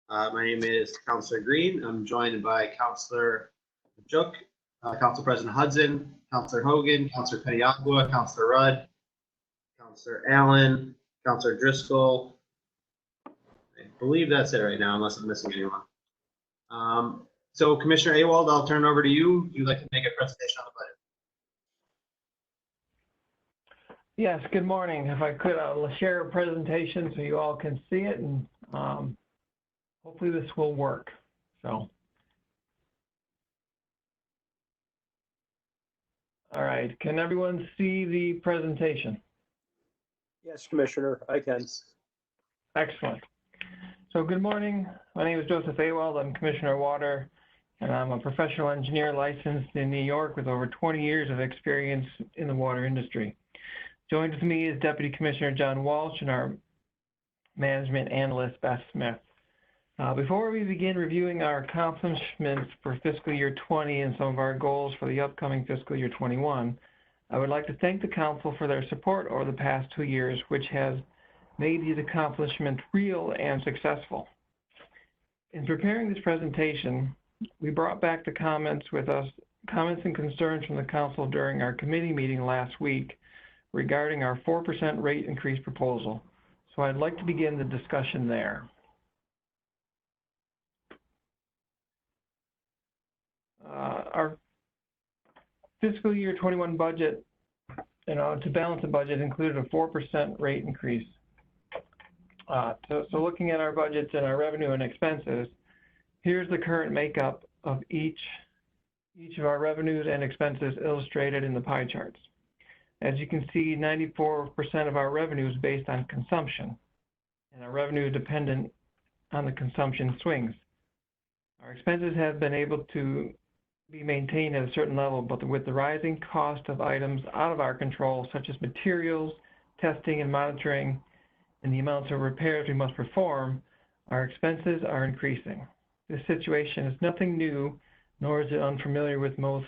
My name is Councilor Green. I'm joined by Councilor Jook, Council President Hudson, Councilor Hogan, Councilor Peniagua, Councilor Rudd, Councilor Allen, Councilor Driscoll. I believe that's it right now, unless I'm missing anyone. So Commissioner Awald, I'll turn it over to you. Would you like to make a presentation on the budget? Yes, good morning. If I could, I'll share a presentation so you all can see it, and hopefully this will work. So, all right, can everyone see the presentation? Yes, Commissioner, I can. Excellent. So good morning. My name is Joseph Awald. I'm Commissioner of Water, and I'm a professional engineer licensed in New York with over 20 years of experience in the water industry. Joined with me is Deputy Commissioner John Walsh and our management analyst, Beth Smith. Before we begin reviewing our accomplishments for fiscal year 20 and some of our goals for the upcoming fiscal year 21, I would like to thank the Council for their support over the past 2 years, which has made these accomplishments real and successful. In preparing this presentation, we brought back the comments and concerns from the Council during our committee meeting last week regarding our 4% rate increase proposal. So I'd like to begin the discussion there. Our fiscal year 21 budget, to balance the budget, included a 4% rate increase. So looking at our budgets and our revenue and expenses, here's the current makeup of each of our revenues and expenses illustrated in the pie charts. As you can see, 94% of our revenue is based on consumption, and our revenue is dependent on the consumption swings. Our expenses have been able to be maintained at a certain level, but with the rising cost of items out of our control, such as materials, testing and monitoring, and the amounts of repairs we must perform, our expenses are increasing. This situation is nothing new, nor is it unfamiliar with most,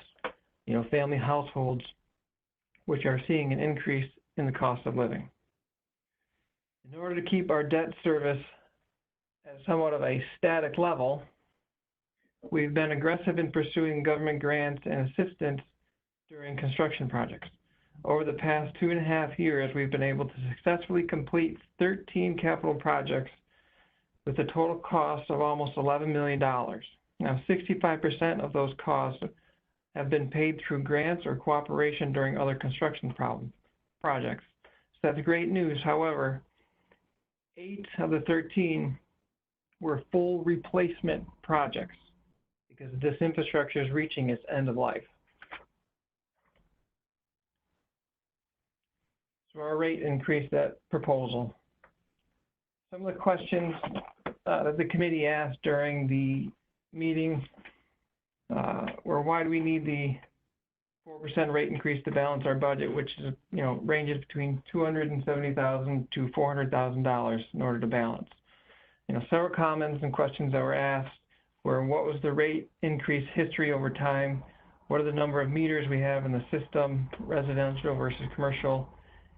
family households, which are seeing an increase in the cost of living. In order to keep our debt service at somewhat of a static level, we've been aggressive in pursuing government grants and assistance during construction projects. Over the past 2.5 years, we've been able to successfully complete 13 capital projects with a total cost of almost $11 million. Now, 65% of those costs have been paid through grants or cooperation during other construction projects. So that's great news. However, 8 of the 13 were full replacement projects because this infrastructure is reaching its end of life. So our rate increased that proposal. Some of the questions that the committee asked during the meeting were, why do we need the 4% rate increase to balance our budget, which is, ranges between $270,000 to $400,000 in order to balance. Several comments and questions that were asked were, what was the rate increase history over time? What are the number of meters we have in the system, residential versus commercial?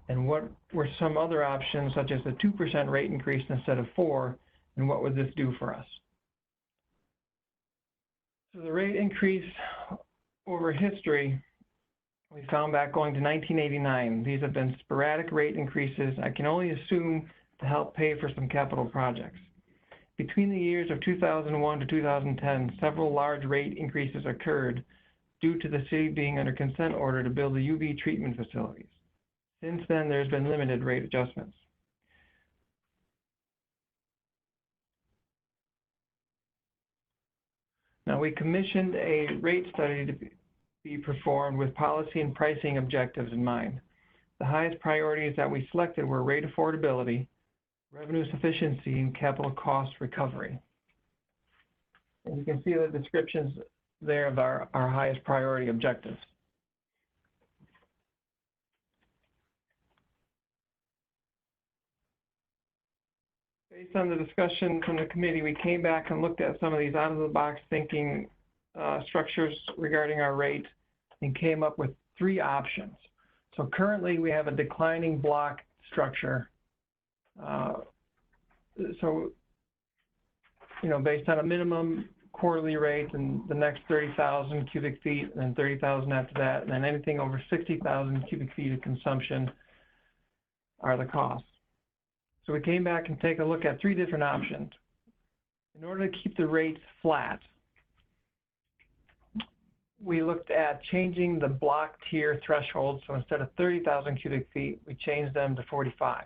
And what were some other options, such as the 2% rate increase instead of 4%, and what would this do for us? So the rate increase over history, we found back going to 1989. These have been sporadic rate increases, I can only assume to help pay for some capital projects. Between the years of 2001 to 2010, several large rate increases occurred due to the city being under consent order to build the UV treatment facilities. Since then, there's been limited rate adjustments. Now, we commissioned a rate study to be performed with policy and pricing objectives in mind. The highest priorities that we selected were rate affordability, revenue sufficiency, and capital cost recovery. And you can see the descriptions there of our highest priority objectives. Based on the discussion from the committee, we came back and looked at some of these out-of-the-box thinking structures regarding our rate and came up with 3 options. So currently we have a declining block structure. So based on a minimum quarterly rate and the next 30,000 cubic feet and then 30,000 after that, and then anything over 60,000 cubic feet of consumption are the costs. So we came back and take a look at 3 different options. In order to keep the rates flat, we looked at changing the block tier threshold. So instead of 30,000 cubic feet, we changed them to 45.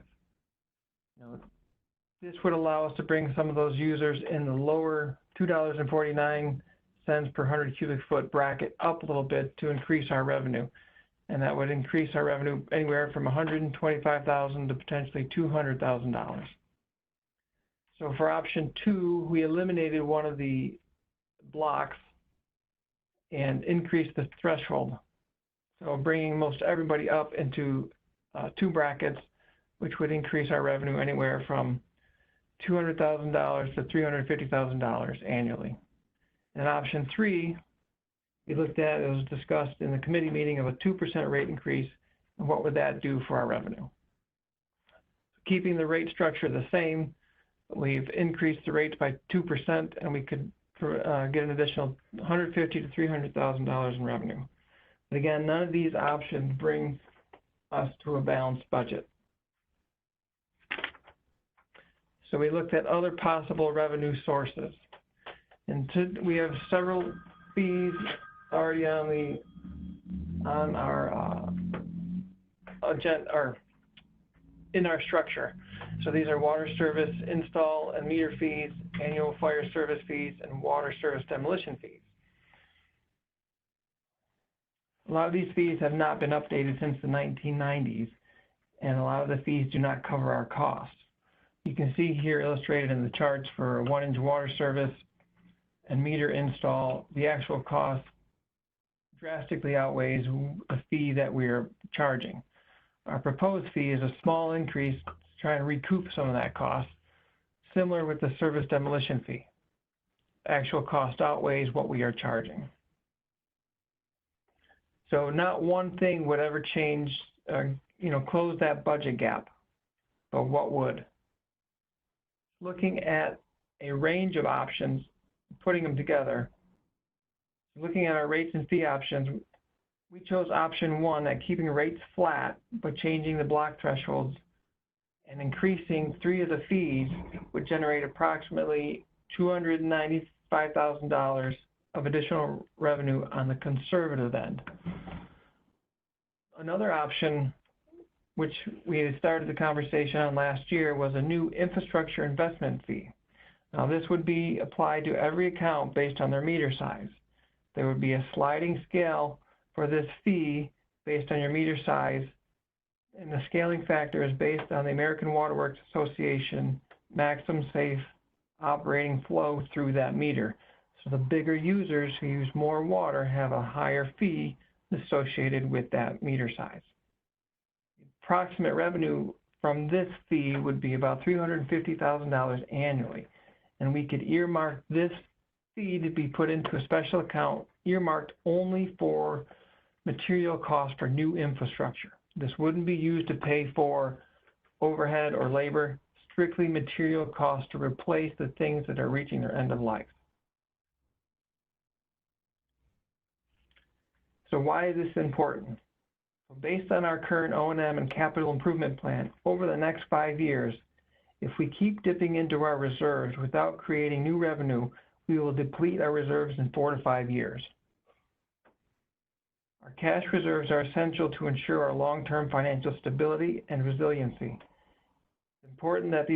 This would allow us to bring some of those users in the lower $2.49 per 100 cubic foot bracket up a little bit to increase our revenue. And that would increase our revenue anywhere from $125,000 to potentially $200,000. So for option 2, we eliminated one of the blocks and increased the threshold. So bringing most everybody up into 2 brackets, which would increase our revenue anywhere from $200,000 to $350,000 annually. And option 3, we looked at, it was discussed in the committee meeting, of a 2% rate increase, and what would that do for our revenue? Keeping the rate structure the same, we've increased the rates by 2%, and we could get an additional $150,000 to $300,000 in revenue. But again, none of these options bring us to a balanced budget. So we looked at other possible revenue sources. And we have several fees already on our agenda, or in our structure. So these are water service install and meter fees, annual fire service fees, and water service demolition fees. A lot of these fees have not been updated since the 1990s, and a lot of the fees do not cover our costs. You can see here illustrated in the charts for 1-inch water service and meter install, the actual cost drastically outweighs the fee that we're charging. Our proposed fee is a small increase to try and recoup some of that cost, similar with the service demolition fee. Actual cost outweighs what we are charging. So not one thing would ever change, close that budget gap, but what would? Looking at a range of options, putting them together, looking at our rates and fee options, we chose option 1, that keeping rates flat but changing the block thresholds and increasing 3 of the fees would generate approximately $295,000 of additional revenue on the conservative end. Another option, which we had started the conversation on last year, was a new infrastructure investment fee. Now, this would be applied to every account based on their meter size. There would be a sliding scale for this fee based on your meter size, and the scaling factor is based on the American Water Works Association maximum safe operating flow through that meter. So the bigger users who use more water have a higher fee associated with that meter size. Approximate revenue from this fee would be about $350,000 annually, and we could earmark this fee to be put into a special account earmarked only for material costs for new infrastructure. This wouldn't be used to pay for overhead or labor, strictly material costs to replace the things that are reaching their end of life. So why is this important? Based on our current O&M and capital improvement plan, over the next 5 years, if we keep dipping into our reserves without creating new revenue, we will deplete our reserves in 4 to 5 years. Our cash reserves are essential to ensure our long-term financial stability and resiliency. It's important that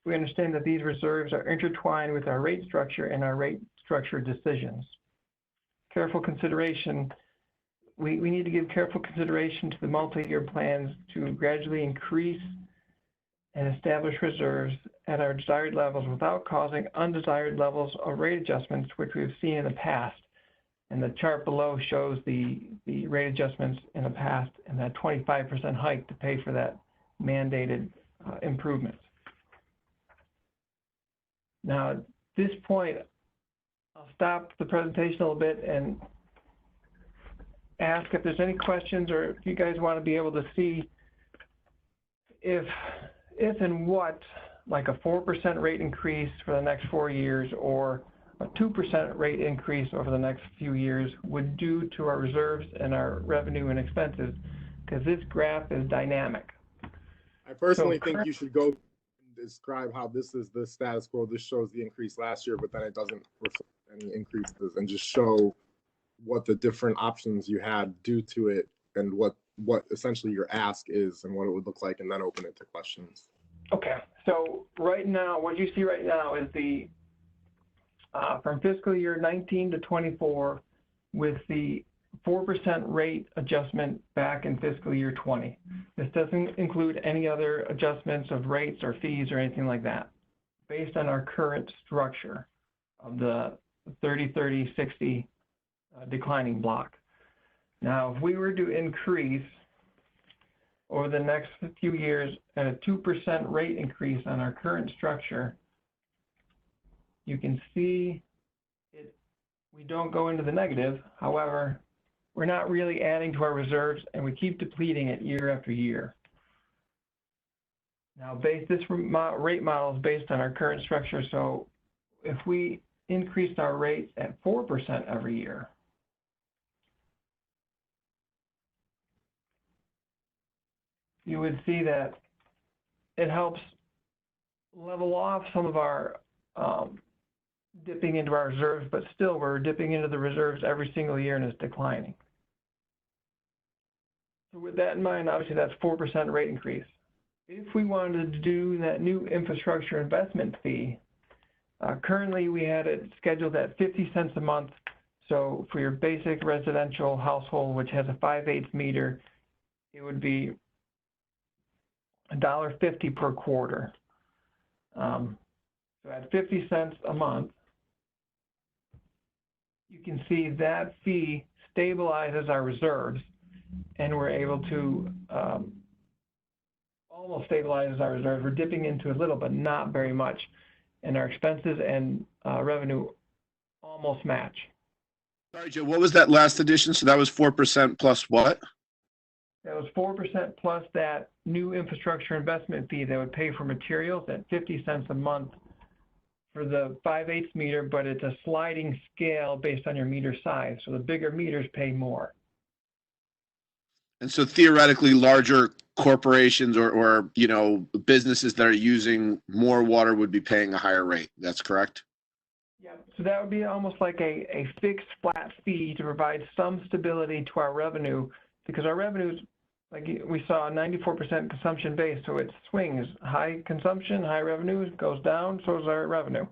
we understand that these reserves are intertwined with our rate structure and our rate structure decisions. Careful consideration. We need to give careful consideration to the multi-year plans to gradually increase and establish reserves at our desired levels without causing undesired levels of rate adjustments, which we've seen in the past. And the chart below shows the rate adjustments in the past and that 25% hike to pay for that mandated improvements. Now, at this point, I'll stop the presentation a little bit and ask if there's any questions, or if you guys want to be able to see if and what like a 4% rate increase for the next 4 years or a 2% rate increase over the next few years would do to our reserves and our revenue and expenses, because this graph is dynamic. I personally think you should go and describe how this is the status quo. This shows the increase last year, but then it doesn't reflect any increases, and just show what the different options you had due to it and what essentially your ask is and what it would look like, and then open it to questions. Okay, so right now, what you see right now is the from fiscal year 19 to 24 with the 4% rate adjustment back in fiscal year 20. This doesn't include any other adjustments of rates or fees or anything like that, based on our current structure of the 30-30-60 declining block. Now, if we were to increase over the next few years at a 2% rate increase on our current structure, you can see we don't go into the negative. However, we're not really adding to our reserves, and we keep depleting it year after year. Now, this rate model is based on our current structure, so if we increased our rates at 4% every year, you would see that it helps level off some of our dipping into our reserves, but still we're dipping into the reserves every single year and it's declining. So with that in mind, obviously that's 4% rate increase. If we wanted to do that new infrastructure investment fee, currently we had it scheduled at 50 cents a month. So for your basic residential household, which has a 5/8 meter, it would be $1.50 per quarter. So at 50 cents a month, you can see that fee stabilizes our reserves, and we're able to almost stabilizes our reserves. We're dipping into a little, but not very much, and our expenses and revenue almost match. Sorry, Joe, what was that last addition? So that was 4% plus what? That was 4% plus that new infrastructure investment fee that would pay for materials at 50 cents a month for the 5/8 meter, but it's a sliding scale based on your meter size. So the bigger meters pay more. And so theoretically, larger corporations or businesses that are using more water would be paying a higher rate. That's correct? Yeah, so that would be almost like a fixed flat fee to provide some stability to our revenue, because our revenues, like we saw, 94% consumption based, so it swings. High consumption, high revenue goes down, so does our revenue.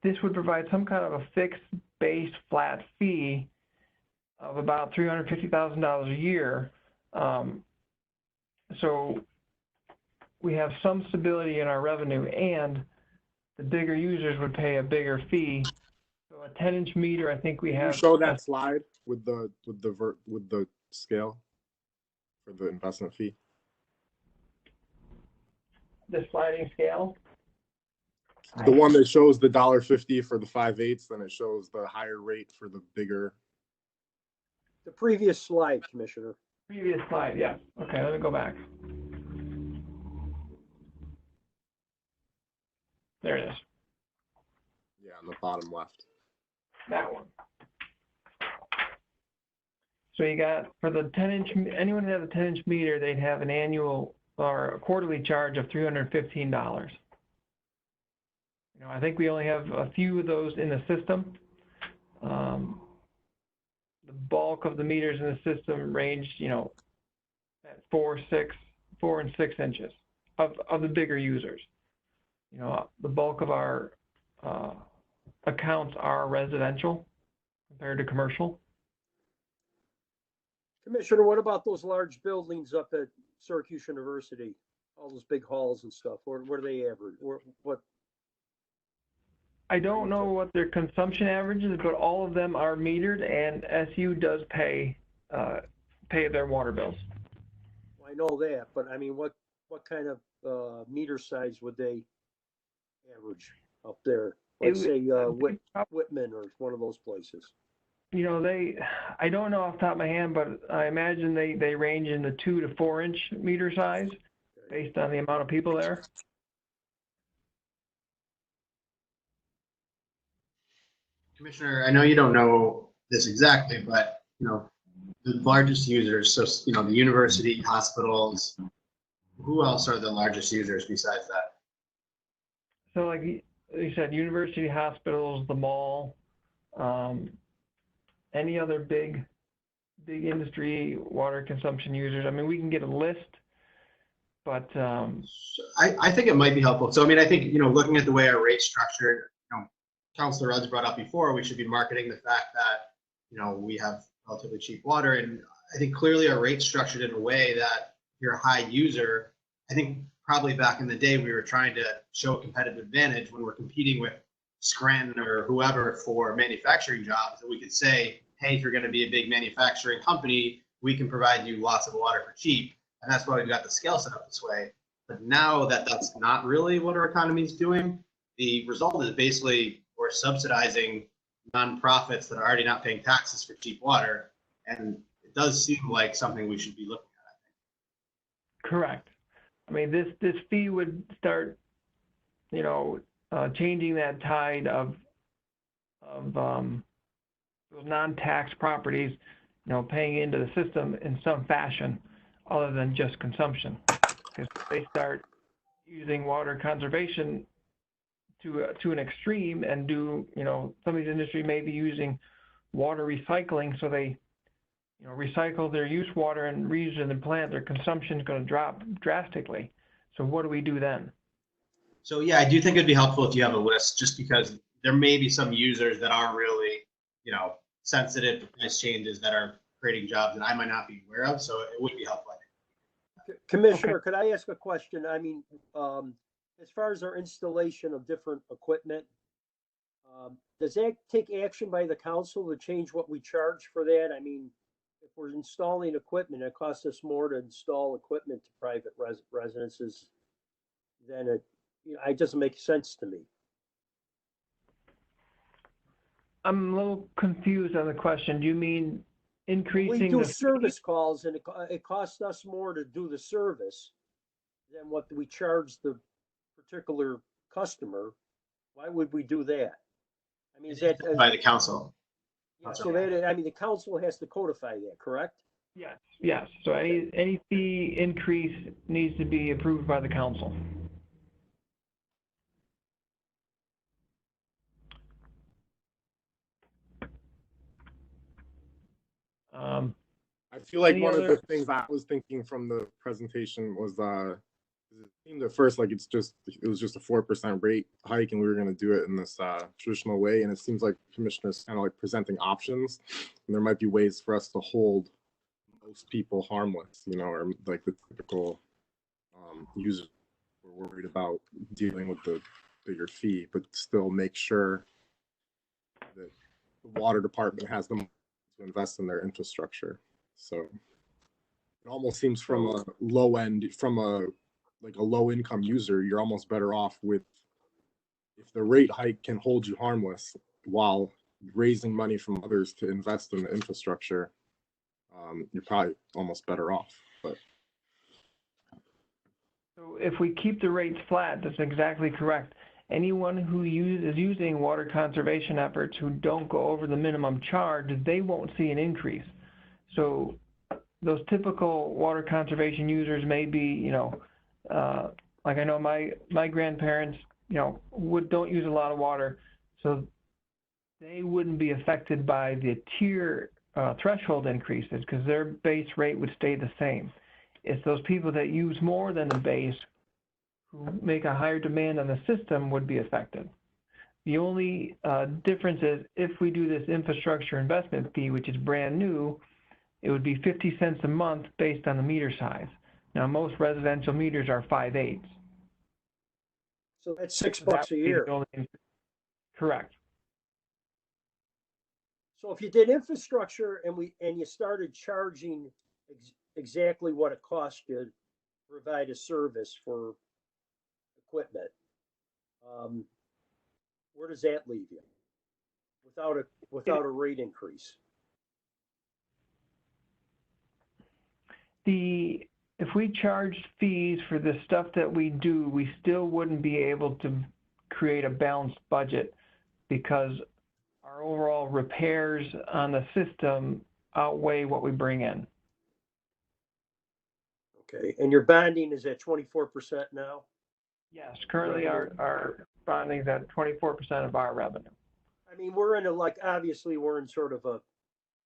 This would provide some kind of a fixed base flat fee of about $350,000 a year. So we have some stability in our revenue, and the bigger users would pay a bigger fee. So a 10-inch meter, I think we have. Can you show that slide with the scale for the investment fee? The sliding scale? The one that shows the $1.50 for the 5/8, then it shows the higher rate for the bigger. The previous slide, Commissioner. Previous slide, yeah. Okay, let me go back. There it is. Yeah, on the bottom left. That one. So you got, for the 10-inch, anyone who has a 10-inch meter, they'd have an annual or a quarterly charge of $315. I think we only have a few of those in the system. The bulk of the meters in the system range, at 4 and 6 inches of the bigger users. The bulk of our accounts are residential compared to commercial. Commissioner, what about those large buildings up at Syracuse University? All those big halls and stuff. What do they average? What? I don't know what their consumption average is, but all of them are metered, and SU does pay their water bills. Well, I know that, but I mean, what kind of meter size would they average up there? Like say Whitman or one of those places. I don't know off the top of my hand, but I imagine they range in the 2 to 4 inch meter size based on the amount of people there. Commissioner, I know you don't know this exactly, but, the largest users, so, the university, hospitals, who else are the largest users besides that? So like you said, university, hospitals, the mall, any other big industry water consumption users. I mean, we can get a list, but I think it might be helpful. So, I think, looking at the way our rate's structured, Councilor Rudd's brought up before, we should be marketing the fact that, we have relatively cheap water. And I think clearly our rate's structured in a way that if you're a high user, I think probably back in the day, we were trying to show a competitive advantage when we're competing with Scranton or whoever for manufacturing jobs, that we could say, hey, if you're going to be a big manufacturing company, we can provide you lots of water for cheap. And that's why we've got the scale set up this way. But now that that's not really what our economy is doing, the result is basically we're subsidizing nonprofits that are already not paying taxes for cheap water. And it does seem like something we should be looking at, I think. correct. I mean, this fee would start, changing that tide of those non-tax properties, paying into the system in some fashion other than just consumption. Because they start using water conservation to an extreme and do, some of these industries may be using water recycling, so they, recycle their used water and reuse it in the plant, their consumption is going to drop drastically. So what do we do then? So yeah, I do think it'd be helpful if you have a list, just because there may be some users that are really, sensitive to price changes that are creating jobs that I might not be aware of. So it would be helpful, I think. Commissioner, could I ask a question? I mean, as far as our installation of different equipment, does that take action by the council to change what we charge for that? I mean, if we're installing equipment, it costs us more to install equipment to private residences, then it doesn't make sense to me. I'm a little confused on the question. Do you mean increasing We do the service calls, and it costs us more to do the service than what we charge the particular customer. Why would we do that? I mean, is that By the council. yeah, so that, I mean, the council has to codify that, correct? Yes. So any fee increase needs to be approved by the council. I feel like Any one other- of the things I was thinking from the presentation was it seemed at first like it was just a 4% rate hike, and we were going to do it in this traditional way. And it seems like Commissioner's kind of like presenting options, and there might be ways for us to hold most people harmless, or like the typical users we're worried about dealing with the bigger fee, but still make sure that the water department has the money to invest in their infrastructure. So it almost seems from a low end, from a low income user, you're almost better off with, if the rate hike can hold you harmless while raising money from others to invest in the infrastructure, you're probably almost better off. But So if we keep the rates flat, that's exactly correct. Anyone who is using water conservation efforts who don't go over the minimum charge, they won't see an increase. So those typical water conservation users may be, like I know my grandparents, don't use a lot of water, so they wouldn't be affected by the tier threshold increases because their base rate would stay the same. It's those people that use more than the base who make a higher demand on the system would be affected. The only difference is if we do this infrastructure investment fee, which is brand new, it would be 50 cents a month based on the meter size. Now, most residential meters are 5/8. So that's $6 a year. Correct. So if you did infrastructure and you started charging exactly what it cost you to provide a service for equipment, where does that leave you without a rate increase? If we charged fees for the stuff that we do, we still wouldn't be able to create a balanced budget because our overall repairs on the system outweigh what we bring in. Okay, and your bonding is at 24% now? Yes, currently our bonding is at 24% of our revenue. I mean, obviously we're in sort of a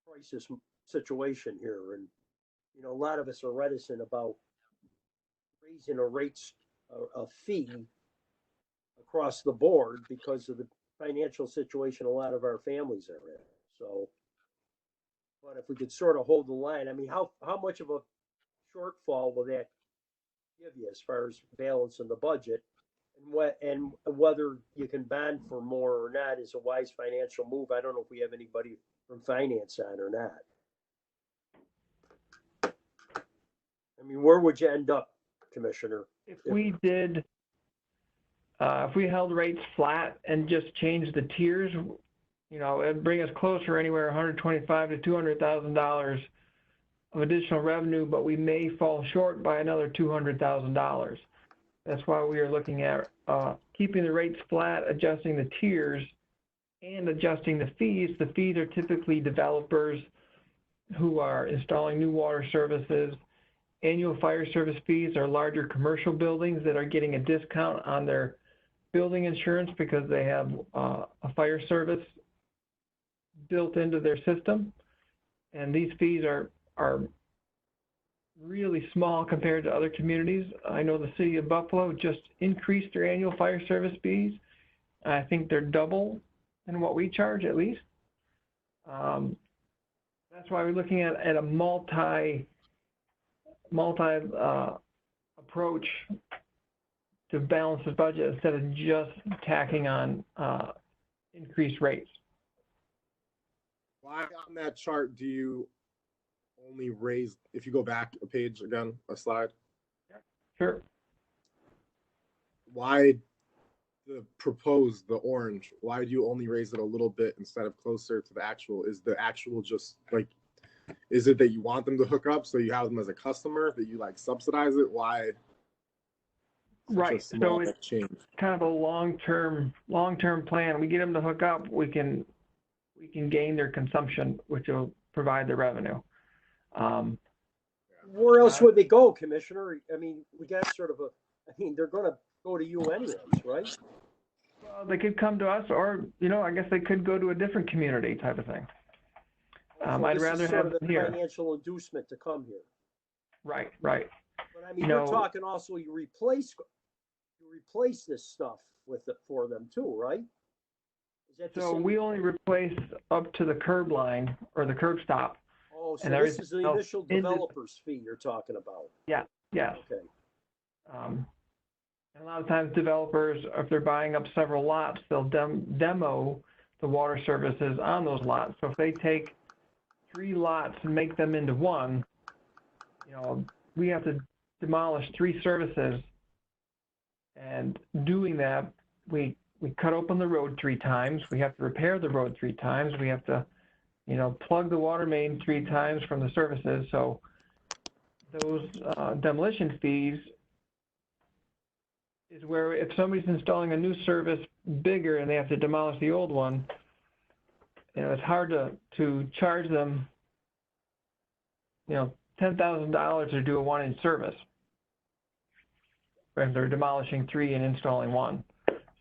crisis situation here, and, you know, a lot of us are reticent about raising a fee across the board because of the financial situation a lot of our families are in. So, but if we could sort of hold the line, I mean, how much of a shortfall will that give you as far as balance in the budget, and whether you can bond for more or not is a wise financial move. I don't know if we have anybody from finance on or not. I mean, where would you end up, Commissioner? If we held rates flat and just changed the tiers, you know, it'd bring us closer anywhere $125,000 to $200,000 of additional revenue, but we may fall short by another $200,000. That's why we are looking at keeping the rates flat, adjusting the tiers, and adjusting the fees. The fees are typically developers who are installing new water services. Annual fire service fees are larger commercial buildings that are getting a discount on their building insurance because they have a fire service built into their system. And these fees are really small compared to other communities. I know the city of Buffalo just increased their annual fire service fees. I think they're double than what we charge, at least. That's why we're looking at a multi approach to balance the budget instead of just tacking on increased rates. Why on that chart do you only raise, if you go back a page again, a slide? Sure. Why the orange, why do you only raise it a little bit instead of closer to the actual? Is the actual just like, is it that you want them to hook up so you have them as a customer, that you like subsidize it? Why? Right. So it's kind of a long-term plan. We get them to hook up, we can gain their consumption, which will provide the revenue. Where else would they go, Commissioner? I mean, we got sort of they're going to go to you anyways, right? Well, they could come to us, or, you know, I guess they could go to a different community type of thing. So I'd rather have them here. Financial inducement to come here. Right. But I mean, you're talking also you replace this stuff for them too, right? Is that so we only replace up to the curb line or the curb stop. Oh, so this is the initial developer's fee you're talking about. Yeah. Okay. And a lot of times developers, if they're buying up several lots, they'll demo the water services on those lots. So if they take 3 lots and make them into one, you know, we have to demolish 3 services. And doing that, we cut open the road 3 times. We have to repair the road 3 times. We have to, you know, plug the water main 3 times from the services. So those demolition fees is where if somebody's installing a new service bigger and they have to demolish the old one, you know, it's hard to charge them, you know, $10,000 to do a 1-inch service if they're demolishing 3 and installing 1.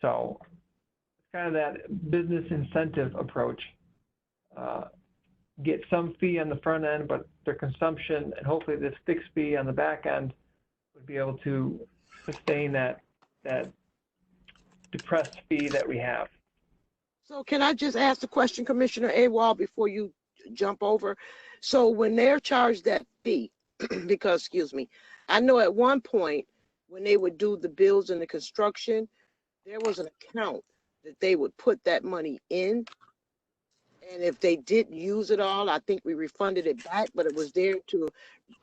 So it's kind of that business incentive approach. Get some fee on the front end, but their consumption and hopefully this fixed fee on the back end would be able to sustain that depressed fee that we have. So can I just ask the question, Commissioner Awal, before you jump over? So when they're charged that fee, because, excuse me, I know at one point when they would do the bills and the construction, there was an account that they would put that money in. And if they didn't use it all, I think we refunded it back, but it was there to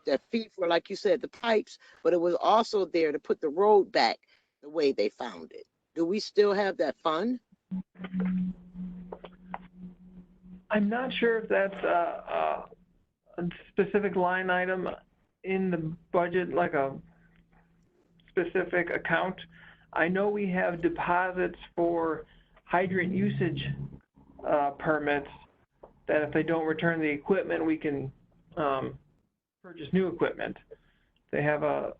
that fee for, like you said, the pipes, but it was also there to put the road back the way they found it. Do we still have that fund? I'm not sure if that's a specific line item in the budget, like a specific account. I know we have deposits for hydrant usage permits, that if they don't return the equipment, we can purchase new equipment. They have a,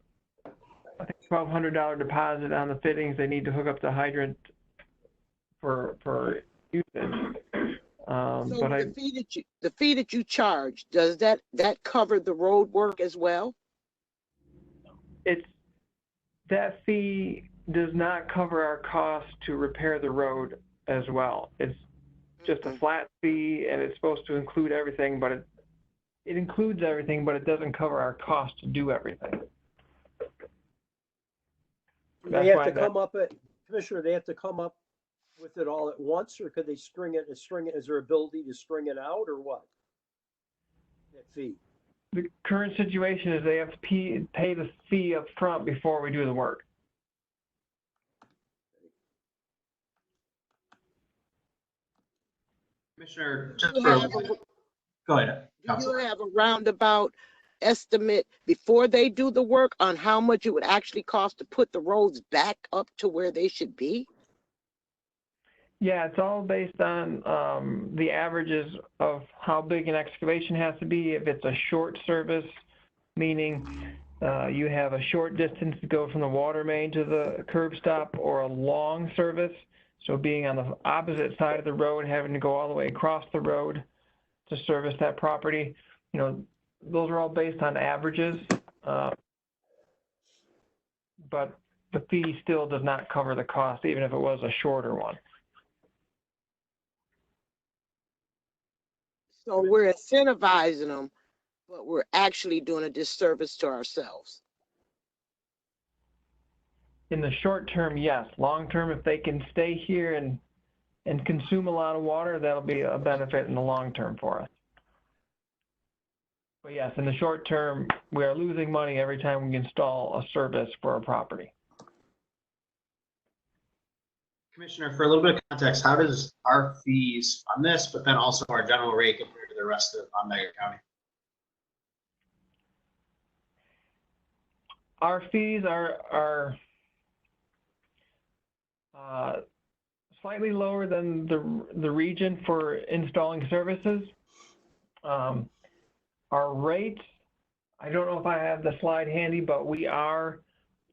I think, $1,200 deposit on the fittings. They need to hook up the hydrant for usage. So But the fee that you charge, does that cover the road work as well? That fee does not cover our cost to repair the road as well. It's just a flat fee, and it's supposed to include everything, but it includes everything, but it doesn't cover our cost to do everything. They have to come up Commissioner, they have to come up with it all at once, or could they string it? Is there ability to string it out, or what? That fee. The current situation is they have to pay the fee up front before we do the work. Commissioner, Do go ahead. you have a roundabout estimate before they do the work on how much it would actually cost to put the roads back up to where they should be? Yeah, it's all based on the averages of how big an excavation has to be. If it's a short service, meaning you have a short distance to go from the water main to the curb stop, or a long service, so being on the opposite side of the road, having to go all the way across the road to service that property, you know, those are all based on averages, but the fee still does not cover the cost, even if it was a shorter one. So we're incentivizing them, but we're actually doing a disservice to ourselves. In the short term, yes. Long term, if they can stay here and consume a lot of water, that'll be a benefit in the long term for us. But yes, in the short term, we are losing money every time we install a service for a property. Commissioner, for a little bit of context, how does our fees on this, but then also our general rate compare to the rest of Onondaga County? Our fees are slightly lower than the region for installing services. Our rates, I don't know if I have the slide handy, but we are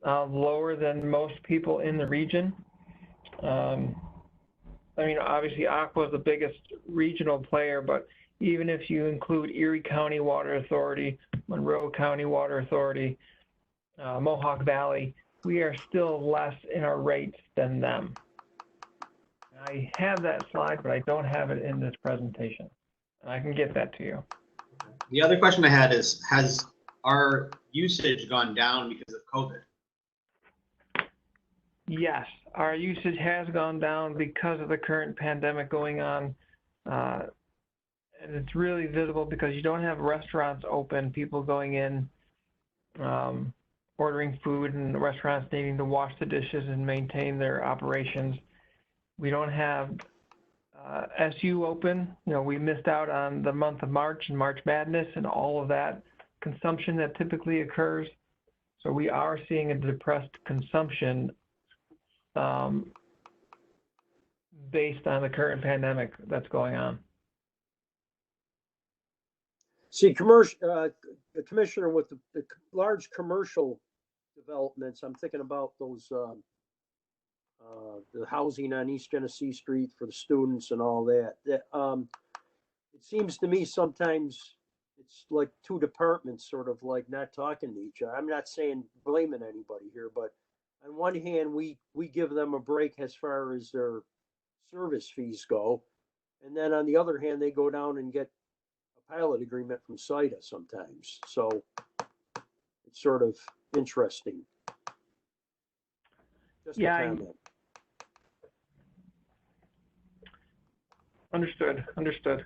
lower than most people in the region. I mean, obviously Aqua is the biggest regional player, but even if you include Erie County Water Authority, Monroe County Water Authority, Mohawk Valley, we are still less in our rates than them. I have that slide, but I don't have it in this presentation. I can get that to you. The other question I had is, has our usage gone down because of COVID? Yes, our usage has gone down because of the current pandemic going on. And it's really visible because you don't have restaurants open, people going in, ordering food, and the restaurants needing to wash the dishes and maintain their operations. We don't have SU open. You know, we missed out on the month of March and March Madness and all of that consumption that typically occurs. So we are seeing a depressed consumption based on the current pandemic that's going on. See, Commissioner, with the large commercial developments, I'm thinking about those, the housing on East Genesee Street for the students and all that. It seems to me sometimes it's like two departments sort of like not talking to each other. I'm not saying blaming anybody here, but on one hand, we give them a break as far as their service fees go. And then on the other hand, they go down and get a pilot agreement from CIDA sometimes. So it's sort of interesting. Just a comment. Understood.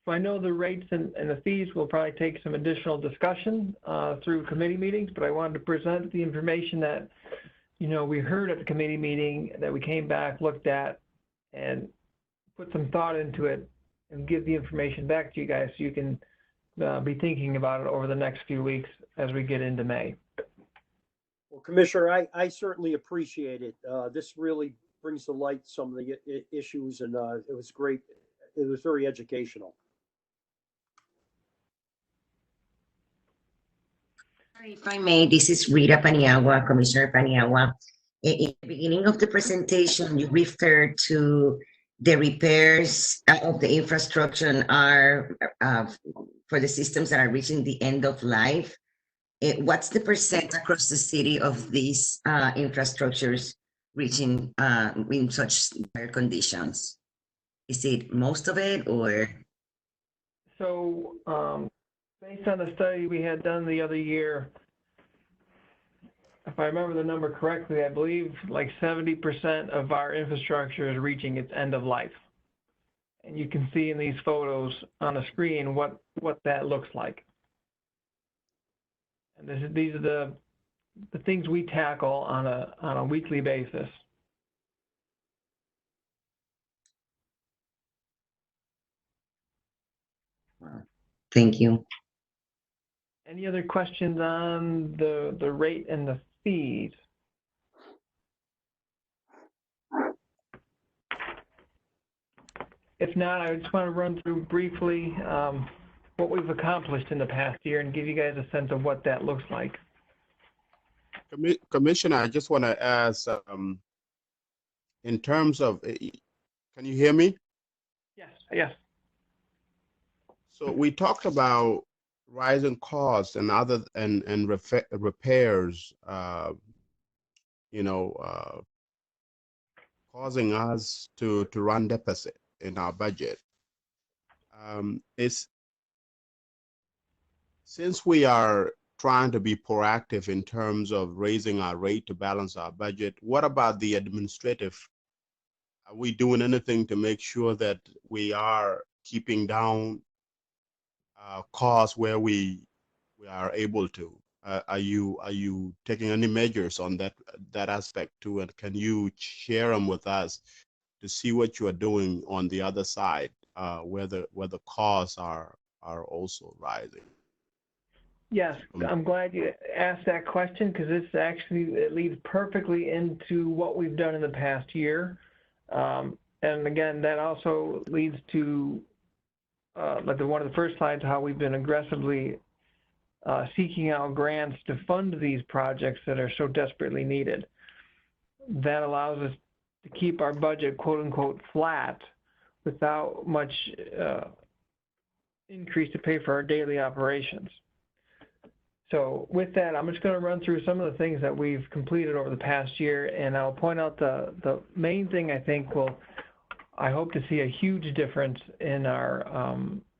So I know the rates and the fees will probably take some additional discussion through committee meetings, but I wanted to present the information that, you know, we heard at the committee meeting, that we came back, looked at, and put some thought into it, and give the information back to you guys so you can be thinking about it over the next few weeks as we get into May. Well, Commissioner, I certainly appreciate it. This really brings to light some of the issues, and it was great. It was very educational. If I may, this is Rita Paniagua, Commissioner Paniagua. In the beginning of the presentation, you referred to the repairs of the infrastructure are for the systems that are reaching the end of life. What's the percent across the city of these infrastructures reaching in such dire conditions? Is it most of it, or? So based on the study we had done the other year, if I remember the number correctly, I believe like 70% of our infrastructure is reaching its end of life. And you can see in these photos on the screen what that looks like. And these are the things we tackle on a weekly basis. Thank you. Any other questions on the rate and the fees? If not, I just want to run through briefly what we've accomplished in the past year and give you guys a sense of what that looks like. Commissioner, I just want to ask, in terms of, can you hear me? Yes, yes. So we talked about rising costs and other and repairs, causing us to run deficit in our budget. Since we are trying to be proactive in terms of raising our rate to balance our budget, what about the administrative? Are we doing anything to make sure that we are keeping down costs where we are able to? Are you taking any measures on that aspect too? And can you share them with us to see what you are doing on the other side, where the costs are also rising? Yes, I'm glad you asked that question because it leads perfectly into what we've done in the past year. And again, that also leads to like one of the first slides, how we've been aggressively seeking out grants to fund these projects that are so desperately needed. That allows us to keep our budget, quote unquote, flat without much increase to pay for our daily operations. So with that, I'm just going to run through some of the things that we've completed over the past year, and I'll point out the main thing I think I hope to see a huge difference in our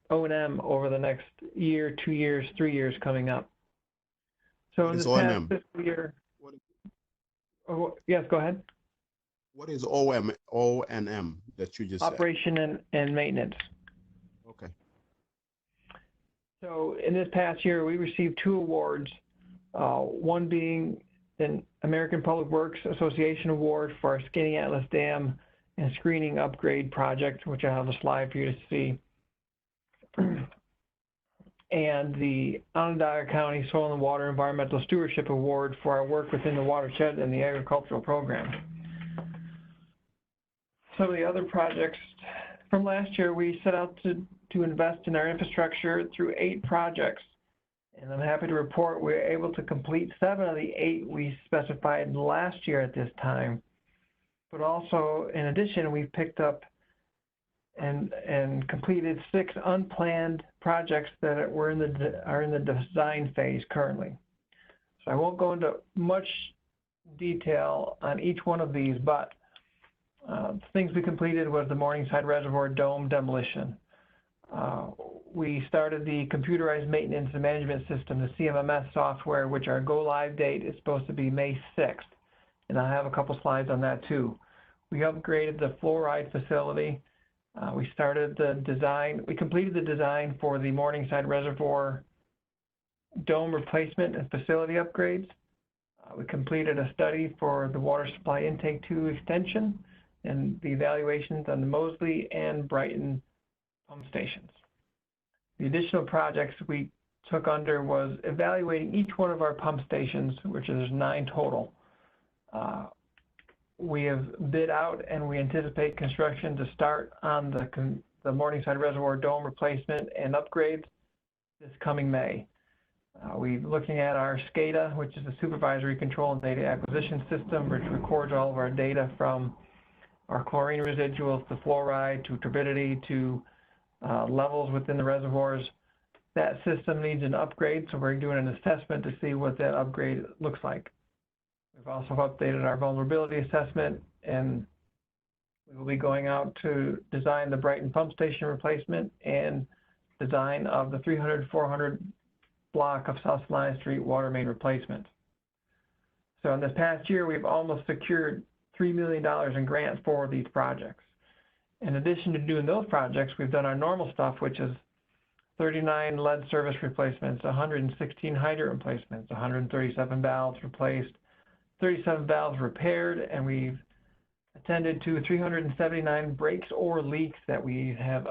O&M over the next year, 2 years, 3 years coming up. So in this past fiscal year, yes, go ahead. What is O&M that you just said? Operation and maintenance. Okay. So in this past year, we received 2 awards, one being an American Public Works Association award for our Skinny Atlas Dam and screening upgrade project, which I have a slide for you to see, and the Onondaga County Soil and Water Environmental Stewardship Award for our work within the watershed and the agricultural program. Some of the other projects from last year, we set out to invest in our infrastructure through 8 projects. And I'm happy to report we were able to complete 7 of the 8 we specified last year at this time. But also, in addition, we've picked up and completed 6 unplanned projects that are in the design phase currently. So I won't go into much detail on each one of these, but things we completed was the Morningside Reservoir dome demolition. We started the computerized maintenance and management system, the CMMS software, which our go live date is supposed to be May 6th. And I have a couple slides on that too. We upgraded the fluoride facility. We started the design. We completed the design for the Morningside Reservoir dome replacement and facility upgrades. We completed a study for the water supply intake 2 extension and the evaluations on the Mosley and Brighton pump stations. The additional projects we took under was evaluating each one of our pump stations, which is 9 total. we have bid out and we anticipate construction to start on the Morningside Reservoir dome replacement and upgrades this coming May. We're looking at our SCADA, which is the Supervisory Control and Data Acquisition System, which records all of our data from our chlorine residuals to fluoride to turbidity to levels within the reservoirs. That system needs an upgrade, so we're doing an assessment to see what that upgrade looks like. We've also updated our vulnerability assessment, and we will be going out to design the Brighton pump station replacement and design of the 300-400 block of South Line Street water main replacement. So in this past year, we've almost secured $3 million in grants for these projects. In addition to doing those projects, we've done our normal stuff, which is 39 lead service replacements, 116 hydrant replacements, 137 valves replaced, 37 valves repaired, and we've attended to 379 breaks or leaks that we have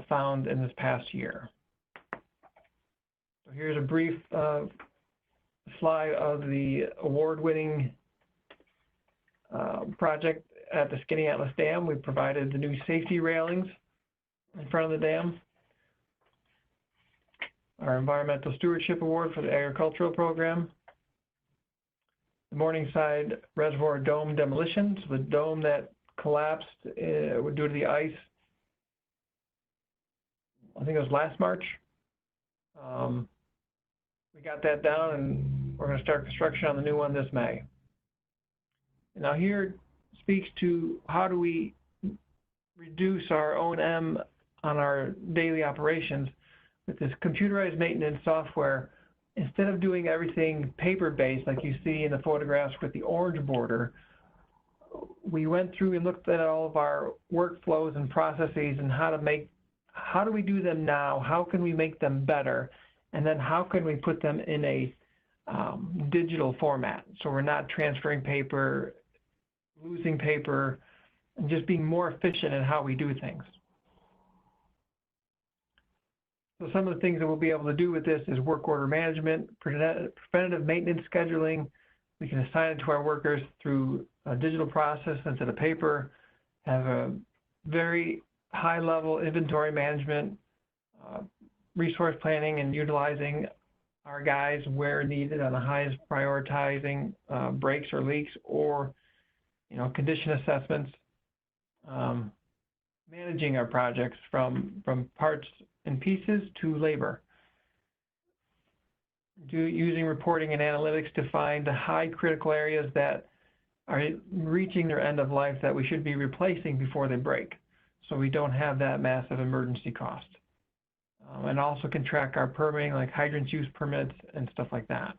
found in this past year. So here's a brief slide of the award-winning project at the Skinny Atlas Dam. We provided the new safety railings in front of the dam. Our Environmental Stewardship Award for the agricultural program. The Morningside Reservoir dome demolition, so the dome that collapsed due to the ice, I think it was last March. We got that down, and we're going to start construction on the new one this May. Now here speaks to how do we reduce our O&M on our daily operations with this computerized maintenance software. Instead of doing everything paper-based like you see in the photographs with the orange border, we went through and looked at all of our workflows and processes and how do we do them now? How can we make them better? And then how can we put them in a digital format so we're not transferring paper, losing paper, and just being more efficient in how we do things. So some of the things that we'll be able to do with this is work order management, preventative maintenance scheduling. We can assign it to our workers through a digital process instead of paper, have a very high level inventory management, resource planning, and utilizing our guys where needed on the highest prioritizing breaks or leaks, or condition assessments, managing our projects from parts and pieces to labor. Using reporting and analytics to find the high critical areas that are reaching their end of life that we should be replacing before they break, so we don't have that massive emergency cost. And also can track our permitting, like hydrants use permits and stuff like that.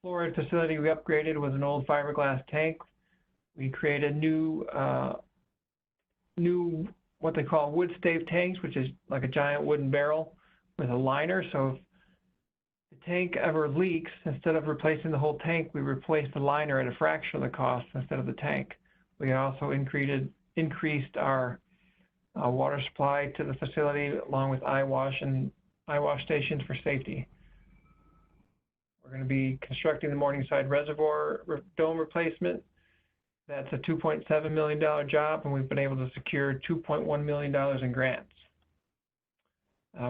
Fluoride facility we upgraded was an old fiberglass tank. We created new what they call wood stave tanks, which is like a giant wooden barrel with a liner. So if the tank ever leaks, instead of replacing the whole tank, we replace the liner at a fraction of the cost instead of the tank. We also increased our water supply to the facility, along with eye wash stations for safety. We're going to be constructing the Morningside Reservoir dome replacement. That's a $2.7 million job, and we've been able to secure $2.1 million in grants.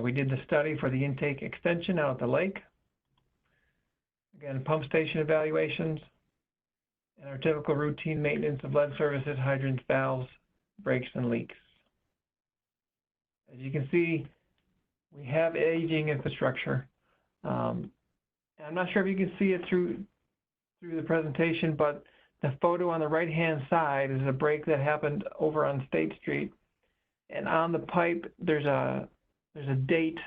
We did the study for the intake extension out at the lake. Again, pump station evaluations, and our typical routine maintenance of lead services, hydrants, valves, breaks, and leaks. As you can see, we have aging infrastructure. I'm not sure if you can see it through the presentation, but the photo on the right-hand side is a break that happened over on State Street, and on the pipe there's a date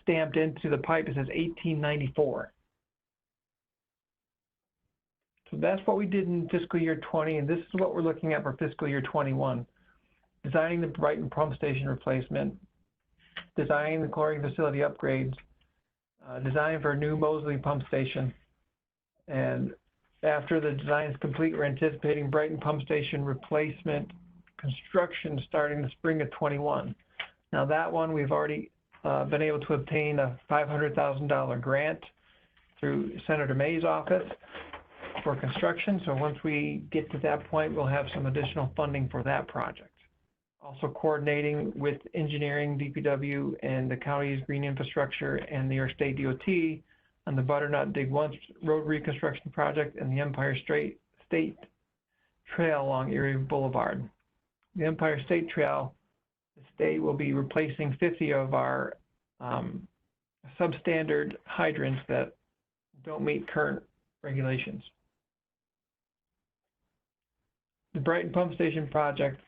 stamped into the pipe. It says 1894. So that's what we did in fiscal year 20, and this is what we're looking at for fiscal year 21. Designing the Brighton pump station replacement, designing the chlorine facility upgrades, design for a new Mosley pump station, and after the design is complete, we're anticipating Brighton pump station replacement construction starting the spring of 21. Now that one, we've already been able to obtain a $500,000 grant through Senator May's office. for construction. So once we get to that point, we'll have some additional funding for that project. Also coordinating with engineering, DPW, and the county's green infrastructure and New York State DOT on the Butternut Dig Once road reconstruction project and the Empire State Trail along Erie Boulevard. The Empire State Trail, the state will be replacing 50 of our substandard hydrants that don't meet current regulations. The Brighton Pump Station project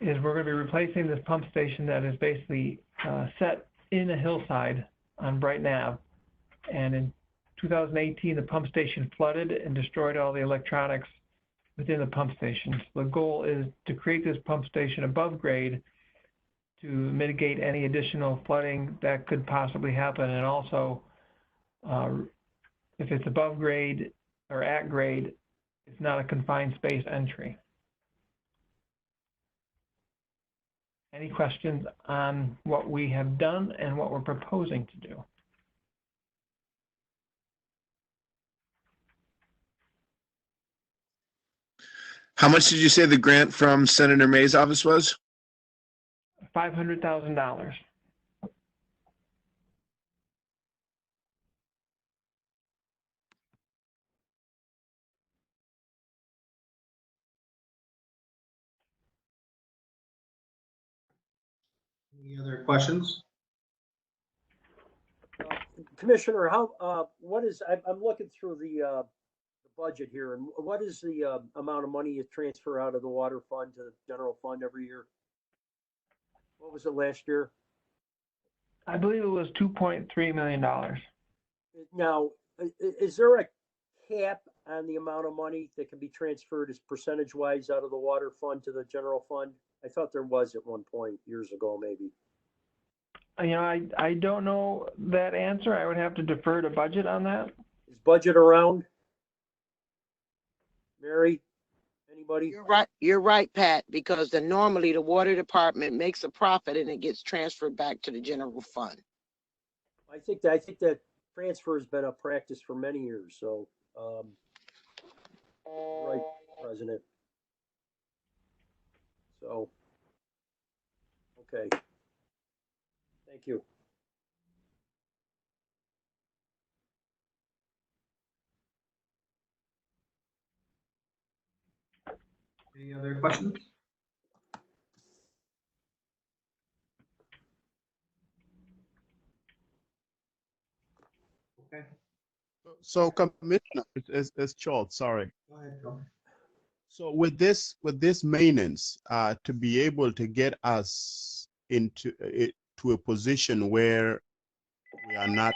is we're going to be replacing this pump station that is basically set in a hillside on Brighton Ave. And in 2018, the pump station flooded and destroyed all the electronics within the pump station. So the goal is to create this pump station above grade to mitigate any additional flooding that could possibly happen. And also, if it's above grade or at grade, it's not a confined space entry. Any questions on what we have done and what we're proposing to do? How much did you say the grant from Senator May's office was? $500,000. Any other questions? Commissioner, what is, I'm looking through the budget here, and what is the amount of money you transfer out of the water fund to the general fund every year? What was it last year? I believe it was $2.3 million. Now, is there a cap on the amount of money that can be transferred as percentage-wise out of the water fund to the general fund? I thought there was at one point years ago, maybe. You know, I don't know that answer. I would have to defer to budget on that. Is budget around? Mary, anybody? You're right, Pat, because normally the water department makes a profit and it gets transferred back to the general fund. I think that transfer has been a practice for many years. So, right, President. So, okay. Thank you. Any other questions? Okay. So, Commissioner, it's Charles, sorry. Go ahead, Bill. So with this maintenance, to be able to get us into it to a position where we are not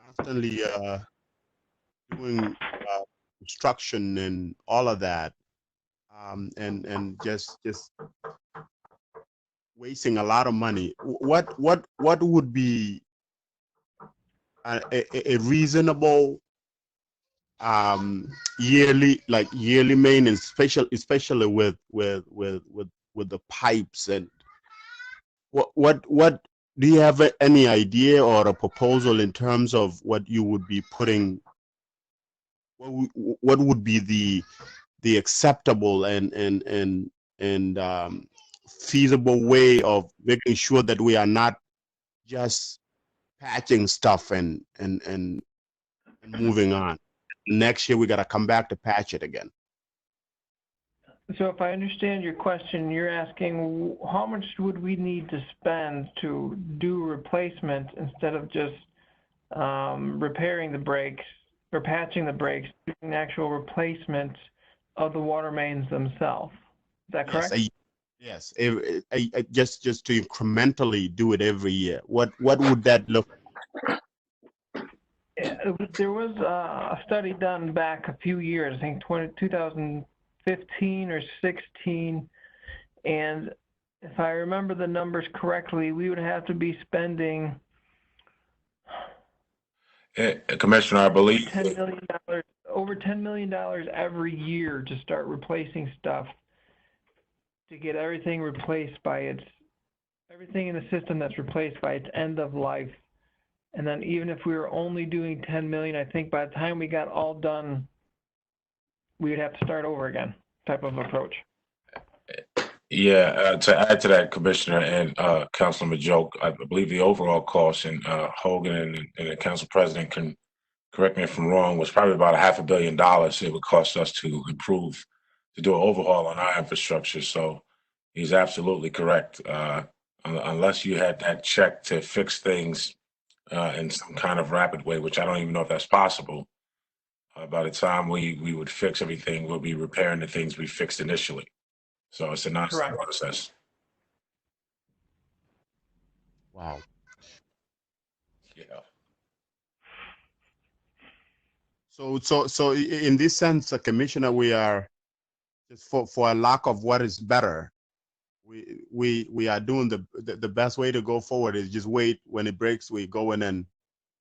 constantly doing construction and all of that, and just wasting a lot of money. What would be a reasonable yearly maintenance, especially with the pipes, and what do you have any idea or a proposal in terms of what you would be putting, what would be the acceptable and feasible way of making sure that we are not just patching stuff and moving on? Next year we got to come back to patch it again. So if I understand your question, you're asking how much would we need to spend to do replacement instead of just repairing the breaks or patching the breaks, doing actual replacement of the water mains themselves. Is that correct? Yes. Just to incrementally do it every year. What would that look like? There was a study done back a few years, I think 2015 or 16, and if I remember the numbers correctly, we would have to be spending Commissioner, I believe over $10 million every year to start replacing stuff, to get everything replaced by everything in the system that's replaced by its end of life And then even if we were only doing 10 million, I think by the time we got all done, we would have to start over again, type of approach. Yeah, to add to that, Commissioner and Councilman Joke, I believe the overall cost, and Hogan and the Council President can correct me if I'm wrong, was probably about $500 million it would cost us to improve, to do an overhaul on our infrastructure. So he's absolutely correct. Unless you had that check to fix things in some kind of rapid way, which I don't even know if that's possible. By the time we would fix everything, we'll be repairing the things we fixed initially. So it's a non-stop process. Wow. Yeah. So in this sense, Commissioner, we are just for a lack of what is better. We are doing the best way to go forward is just wait. When it breaks, we go in and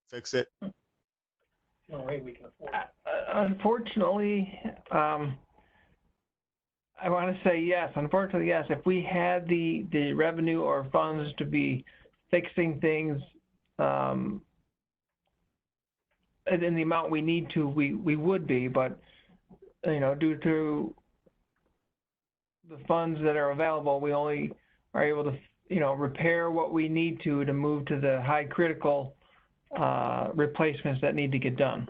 fix it. No way we can afford it. Unfortunately, I want to say yes. Unfortunately, yes. If we had the revenue or funds to be fixing things in the amount we need to, we would be. But due to the funds that are available, we only are able to repair what we need to move to the high critical replacements that need to get done.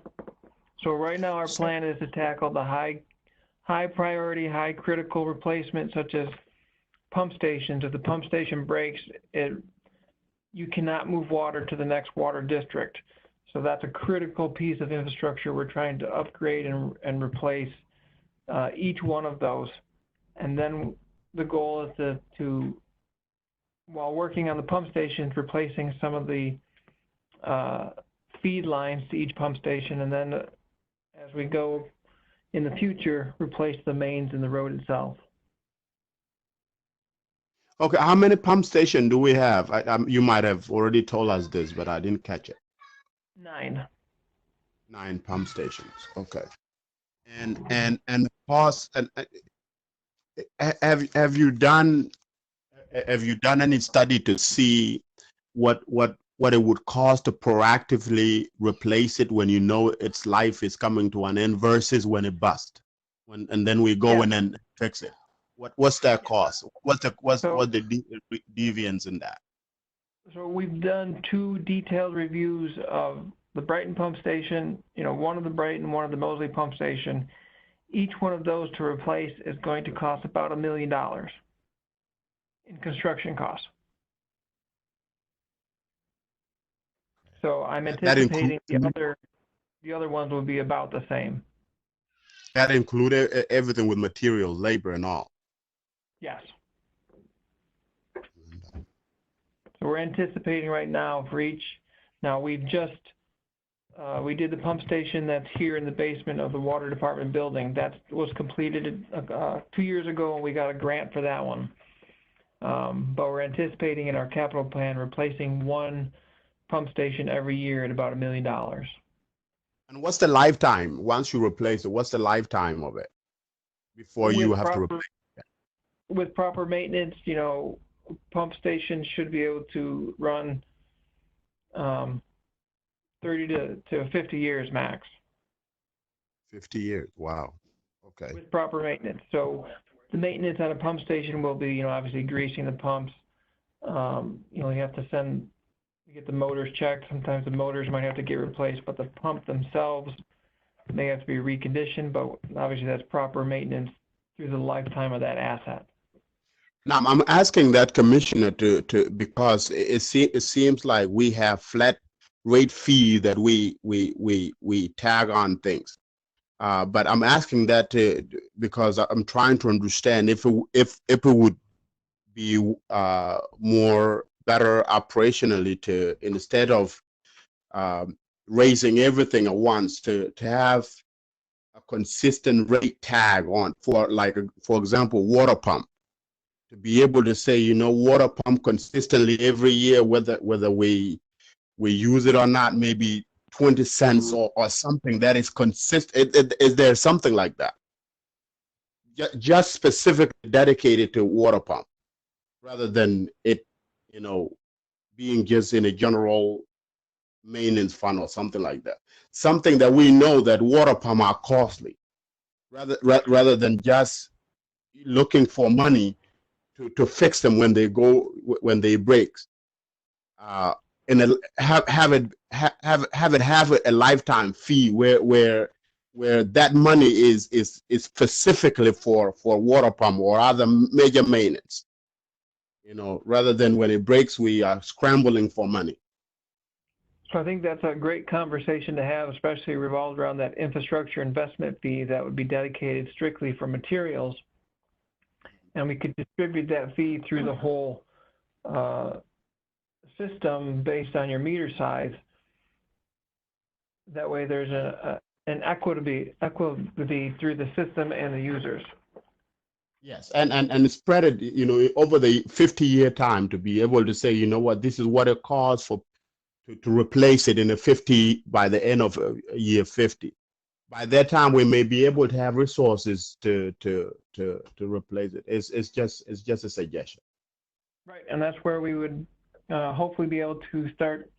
So right now our plan is to tackle the high priority, high critical replacement, such as pump stations. If the pump station breaks, you cannot move water to the next water district. So that's a critical piece of infrastructure we're trying to upgrade and replace each one of those. And then the goal is to while working on the pump stations, replacing some of the feed lines to each pump station, and then as we go in the future, replace the mains in the road itself. Okay, how many pump stations do we have? You might have already told us this, but I didn't catch it. 9. 9 pump stations. Okay. And the cost. And have you done any study to see what it would cost to proactively replace it when you know its life is coming to an end versus when it busts, and then we go in and fix it? What's that cost? What's the deviance in that? So we've done 2 detailed reviews of the Brighton pump station, one of the Brighton, one of the Mosley pump station. Each one of those to replace is going to cost about $1 million in construction costs. So I'm anticipating the other ones will be about the same. That included everything with material, labor, and all. Yes. So we're anticipating right now for each. Now we've just we did the pump station that's here in the basement of the water department building. That was completed 2 years ago, and we got a grant for that one. But we're anticipating in our capital plan replacing 1 pump station every year at about $1 million. And what's the lifetime once you replace it? What's the lifetime of it before you have to replace it? With proper maintenance, pump stations should be able to run 30 to 50 years max. 50 years, wow. Okay. With proper maintenance. So the maintenance on a pump station will be, obviously greasing the pumps. You have to get the motors checked. Sometimes the motors might have to get replaced, but the pump themselves may have to be reconditioned, but obviously that's proper maintenance through the lifetime of that asset. Now, I'm asking that, Commissioner, because it seems like we have flat rate fee that we tag on things. But I'm asking that because I'm trying to understand if it would be more better operationally to, instead of raising everything at once, to have a consistent rate tag on for example, water pump, to be able to say, water pump consistently every year, whether we use it or not, maybe 20 cents or something that is consistent. Is there something like that? Just specifically dedicated to water pump, rather than it, being just in a general maintenance fund or something like that. Something that we know that water pump are costly, rather than just looking for money to fix them when they break. And have it have a lifetime fee where that money is specifically for water pump or other major maintenance. You know, rather than when it breaks, we are scrambling for money. So I think that's a great conversation to have, especially revolved around that infrastructure investment fee that would be dedicated strictly for materials. And we could distribute that fee through the whole system based on your meter size. That way there's an equity through the system and the users. Yes, and spread it, you know, over the 50-year time to be able to say, you know what, this is what it costs for to replace it in a 50 by the end of year 50. By that time, we may be able to have resources to replace it. It's just a suggestion. Right, and that's where we would hopefully be able to start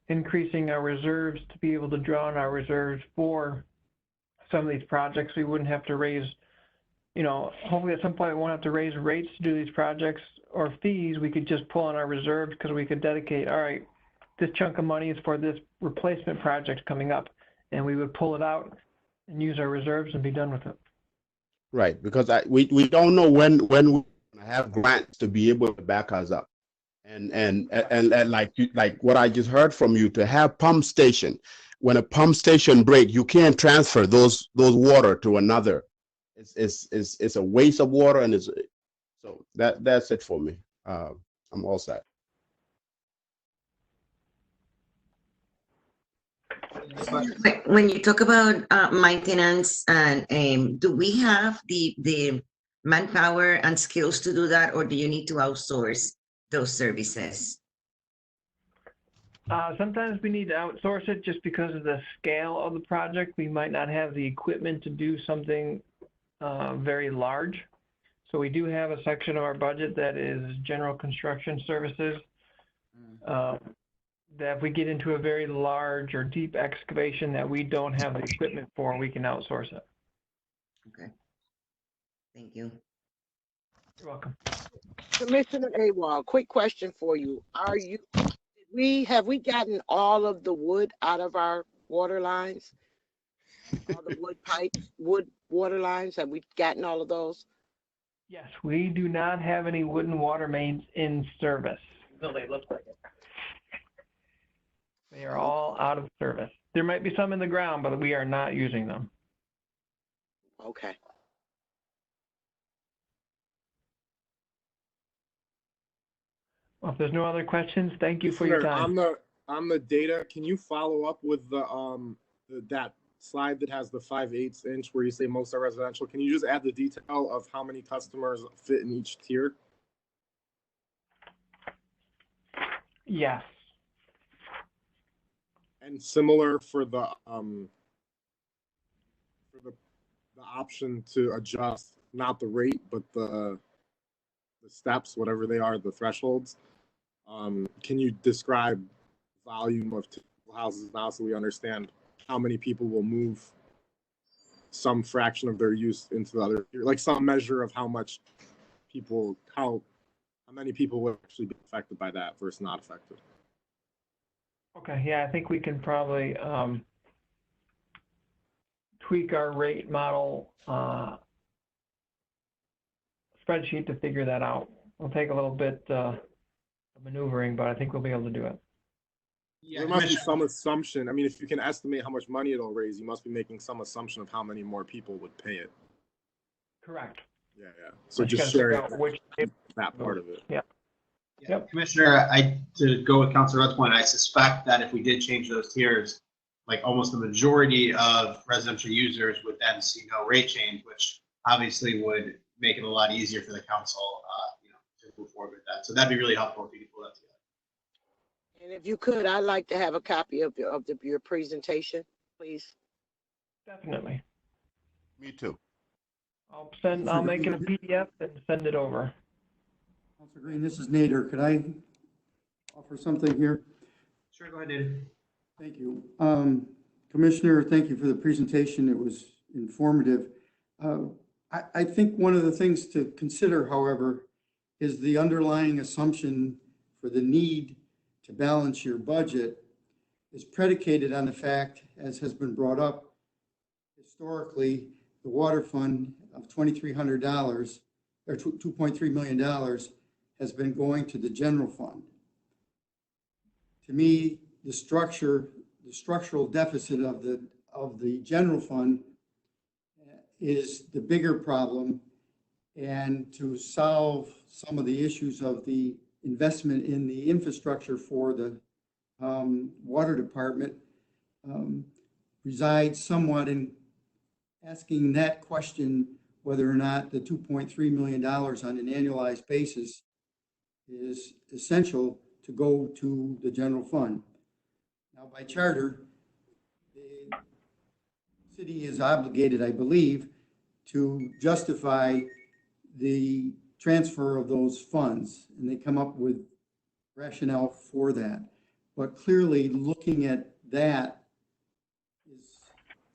increasing our reserves to be able to draw on our reserves for some of these projects. We wouldn't have to raise, you know, hopefully at some point we won't have to raise rates to do these projects or fees. We could just pull on our reserves because we could dedicate, all right, this chunk of money is for this replacement project coming up, and we would pull it out and use our reserves and be done with it. Right, because we don't know when we have grants to be able to back us up, and like what I just heard from you, to have pump station. When a pump station breaks, you can't transfer those water to another. It's a waste of water, and so that's it for me. I'm all set. When you talk about maintenance, and do we have the manpower and skills to do that, or do you need to outsource those services? Sometimes we need to outsource it just because of the scale of the project. We might not have the equipment to do something very large. So we do have a section of our budget that is general construction services. That if we get into a very large or deep excavation that we don't have the equipment for, we can outsource it. Okay. Thank you. You're welcome. Commissioner Awal, quick question for you. Have we gotten all of the wood out of our water lines? All the wood pipes, wood water lines, have we gotten all of those? Yes, we do not have any wooden water mains in service. It looks like it. They are all out of service. There might be some in the ground, but we are not using them. Okay. Well, if there's no other questions, thank you for your time. On the data, can you follow up with that slide that has the 5/8 inch where you say most are residential? Can you just add the detail of how many customers fit in each tier? Yes. And similar for the option to adjust not the rate but the steps, whatever they are, the thresholds. Can you describe volume of houses now so we understand how many people will move some fraction of their use into the other, like some measure of how many people will actually be affected by that versus not affected? Okay, yeah, I think we can probably tweak our rate model spreadsheet to figure that out. It'll take a little bit of maneuvering, but I think we'll be able to do it. Yeah, there must be some assumption. I mean, if you can estimate how much money it'll raise, you must be making some assumption of how many more people would pay it. Correct. Yeah. So just share that part of it. Yeah. Yep. Commissioner, to go with Councilor Rudd's point, I suspect that if we did change those tiers, like almost the majority of residential users would then see no rate change, which obviously would make it a lot easier for the council, to move forward with that. So that'd be really helpful if you could pull that together. And if you could, I'd like to have a copy of your presentation, please. Definitely. Me too. I'll make it a PDF and send it over. Councilor Green, this is Nader. Could I offer something here? Sure, go ahead, David. Thank you. Commissioner, thank you for the presentation. It was informative. I think one of the things to consider, however, is the underlying assumption for the need to balance your budget is predicated on the fact, as has been brought up, historically, the water fund of $2,300 or $2.3 million has been going to the general fund. To me, the structural deficit of the general fund is the bigger problem, and to solve some of the issues of the investment in the infrastructure for the water department resides somewhat in asking that question, whether or not the $2.3 million on an annualized basis is essential to go to the general fund. Now, by charter, the city is obligated, I believe, to justify the transfer of those funds, and they come up with rationale for that. But clearly, looking at that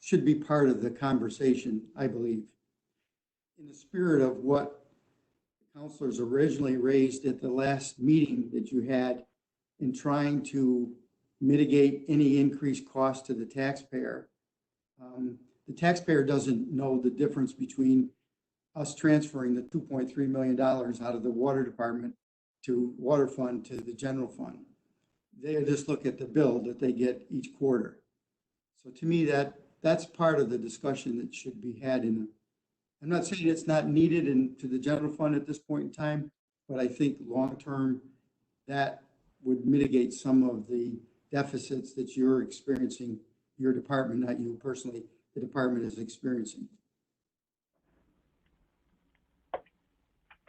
should be part of the conversation, I believe. In the spirit of what the councilors originally raised at the last meeting that you had in trying to mitigate any increased cost to the taxpayer. The taxpayer doesn't know the difference between us transferring the $2.3 million out of the water department to water fund to the general fund. They just look at the bill that they get each quarter. So to me, that's part of the discussion that should be had I'm not saying it's not needed into the general fund at this point in time, but I think long-term that would mitigate some of the deficits that you're experiencing, your department, not you personally, the department is experiencing.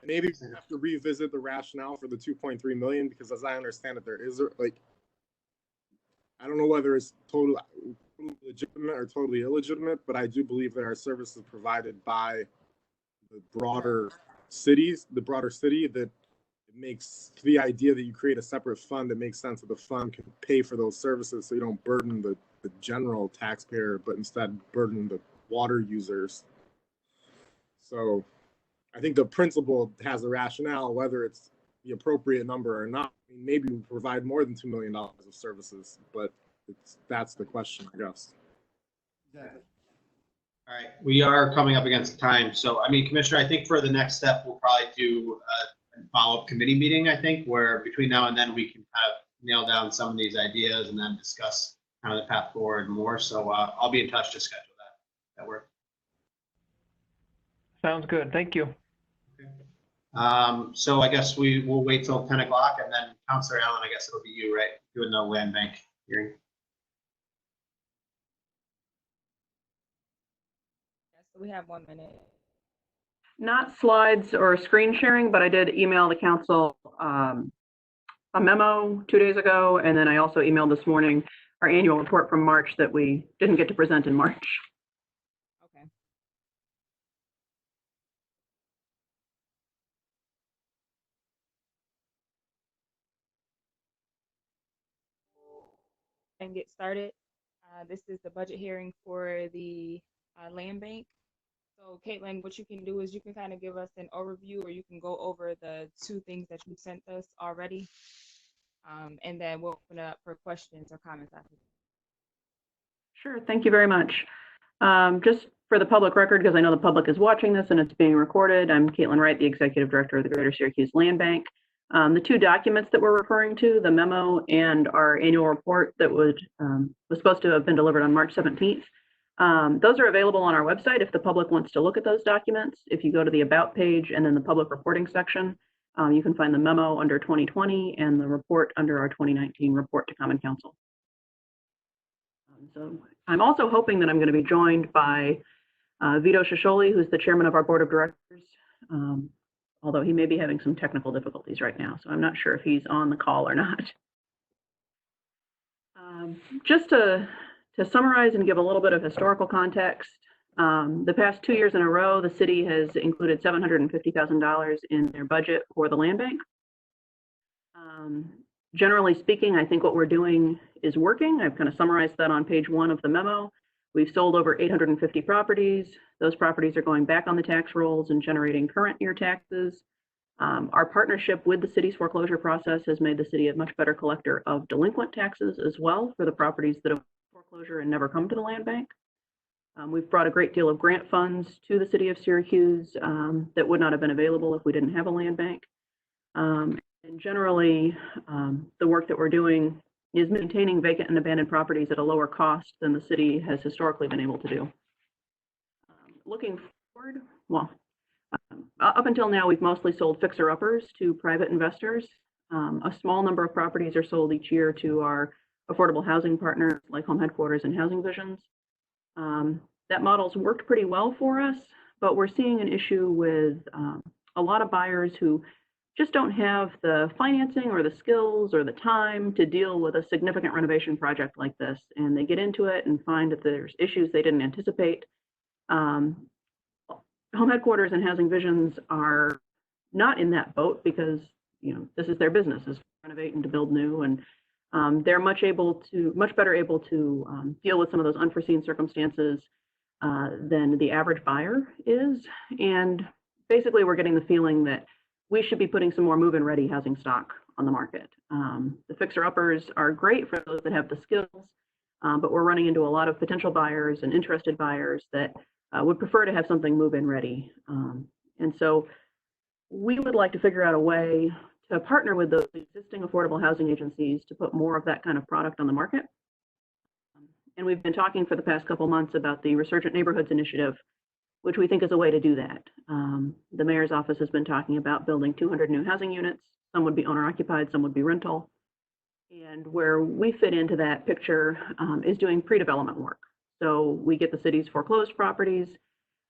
Maybe we have to revisit the rationale for the 2.3 million, because as I understand it, there is I don't know whether it's totally legitimate or totally illegitimate, but I do believe that our services provided by the broader city, that it makes the idea that you create a separate fund that makes sense that the fund can pay for those services, so you don't burden the general taxpayer, but instead burden the water users. So I think the principle has a rationale, whether it's the appropriate number or not. I mean, maybe we provide more than $2 million of services, but that's the question, I guess. Exactly. All right, we are coming up against time. So, I mean, Commissioner, I think for the next step, we'll probably do a follow-up committee meeting, I think, where between now and then we can kind of nail down some of these ideas and then discuss kind of the path forward more. So I'll be in touch to schedule that work. Sounds good. Thank you. Okay. So I guess we will wait till 10 o'clock, and then Councilor Allen, I guess it'll be you, right? Doing the land bank hearing. Yes, so we have 1 minute. Not slides or screen sharing, but I did email the council a memo 2 days ago, and then I also emailed this morning our annual report from March that we didn't get to present in March. Okay. And get started. This is the budget hearing for the land bank. So Caitlin, what you can do is you can kind of give us an overview, or you can go over the 2 things that you sent us already. And then we'll open it up for questions or comments after. Sure, thank you very much. Just for the public record, because I know the public is watching this and it's being recorded, I'm Caitlin Wright, the Executive Director of the Greater Syracuse Land Bank. The 2 documents that we're referring to, the memo and our annual report that was supposed to have been delivered on March 17th, those are available on our website if the public wants to look at those documents. If you go to the About page and then the public reporting section, you can find the memo under 2020 and the report under our 2019 report to Common Council. So I'm also hoping that I'm going to be joined by Vito Shisholi, who's the chairman of our board of directors, although he may be having some technical difficulties right now, so I'm not sure if he's on the call or not. Just to summarize and give a little bit of historical context, the past 2 years in a row, the city has included $750,000 in their budget for the land bank. Generally speaking, I think what we're doing is working. I've kind of summarized that on page 1 of the memo. We've sold over 850 properties. Those properties are going back on the tax rolls and generating current year taxes. Our partnership with the city's foreclosure process has made the city a much better collector of delinquent taxes as well for the properties that have foreclosure and never come to the land bank. We've brought a great deal of grant funds to the city of Syracuse that would not have been available if we didn't have a land bank. And generally, the work that we're doing is maintaining vacant and abandoned properties at a lower cost than the city has historically been able to do. Looking forward, well, up until now, we've mostly sold fixer-uppers to private investors. A small number of properties are sold each year to our affordable housing partners like Home Headquarters and Housing Visions. That model's worked pretty well for us, but we're seeing an issue with a lot of buyers who just don't have the financing or the skills or the time to deal with a significant renovation project like this. And they get into it and find that there's issues they didn't anticipate. Home Headquarters and Housing Visions are not in that boat because, you know, this is their business, is to renovate and to build new. And they're much better able to deal with some of those unforeseen circumstances than the average buyer is. And basically, we're getting the feeling that we should be putting some more move-in ready housing stock on the market. The fixer-uppers are great for those that have the skills, but we're running into a lot of potential buyers and interested buyers that would prefer to have something move-in ready. And so we would like to figure out a way to partner with those existing affordable housing agencies to put more of that kind of product on the market. And we've been talking for the past couple months about the Resurgent Neighborhoods Initiative, which we think is a way to do that. The mayor's office has been talking about building 200 new housing units. Some would be owner occupied, some would be rental. And where we fit into that picture is doing pre-development work. So we get the city's foreclosed properties,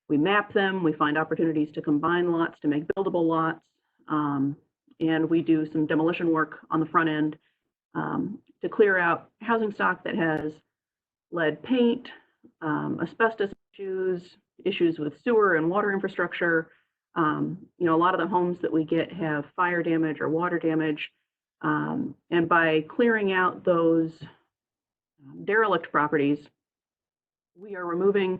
we map them, we find opportunities to combine lots to make buildable lots, and we do some demolition work on the front end to clear out housing stock that has lead paint, asbestos issues with sewer and water infrastructure. You know, a lot of the homes that we get have fire damage or water damage. And by clearing out those derelict properties, we are removing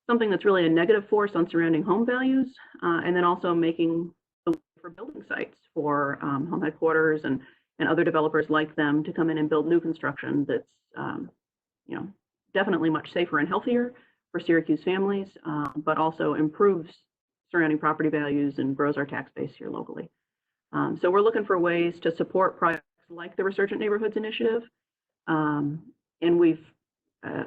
something that's really a negative force on surrounding home values, and then also making the way for building sites for Home Headquarters and other developers like them to come in and build new construction that's, you know, definitely much safer and healthier for Syracuse families, but also improves surrounding property values and grows our tax base here locally. So we're looking for ways to support projects like the Resurgent Neighborhoods Initiative. And we've,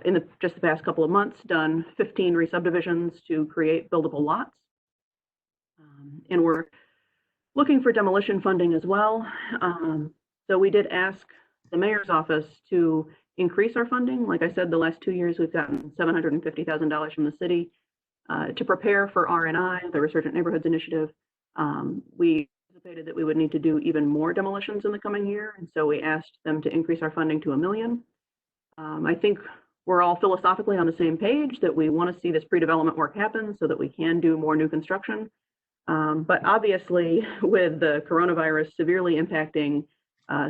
in just the past couple of months, done 15 re-subdivisions to create buildable lots. And we're looking for demolition funding as well. So we did ask the mayor's office to increase our funding. Like I said, the last 2 years, we've gotten $750,000 from the city to prepare for RNI, the Resurgent Neighborhoods Initiative. We anticipated that we would need to do even more demolitions in the coming year. And so we asked them to increase our funding to $1 million. I think we're all philosophically on the same page that we want to see this pre-development work happen so that we can do more new construction. But obviously, with the coronavirus severely impacting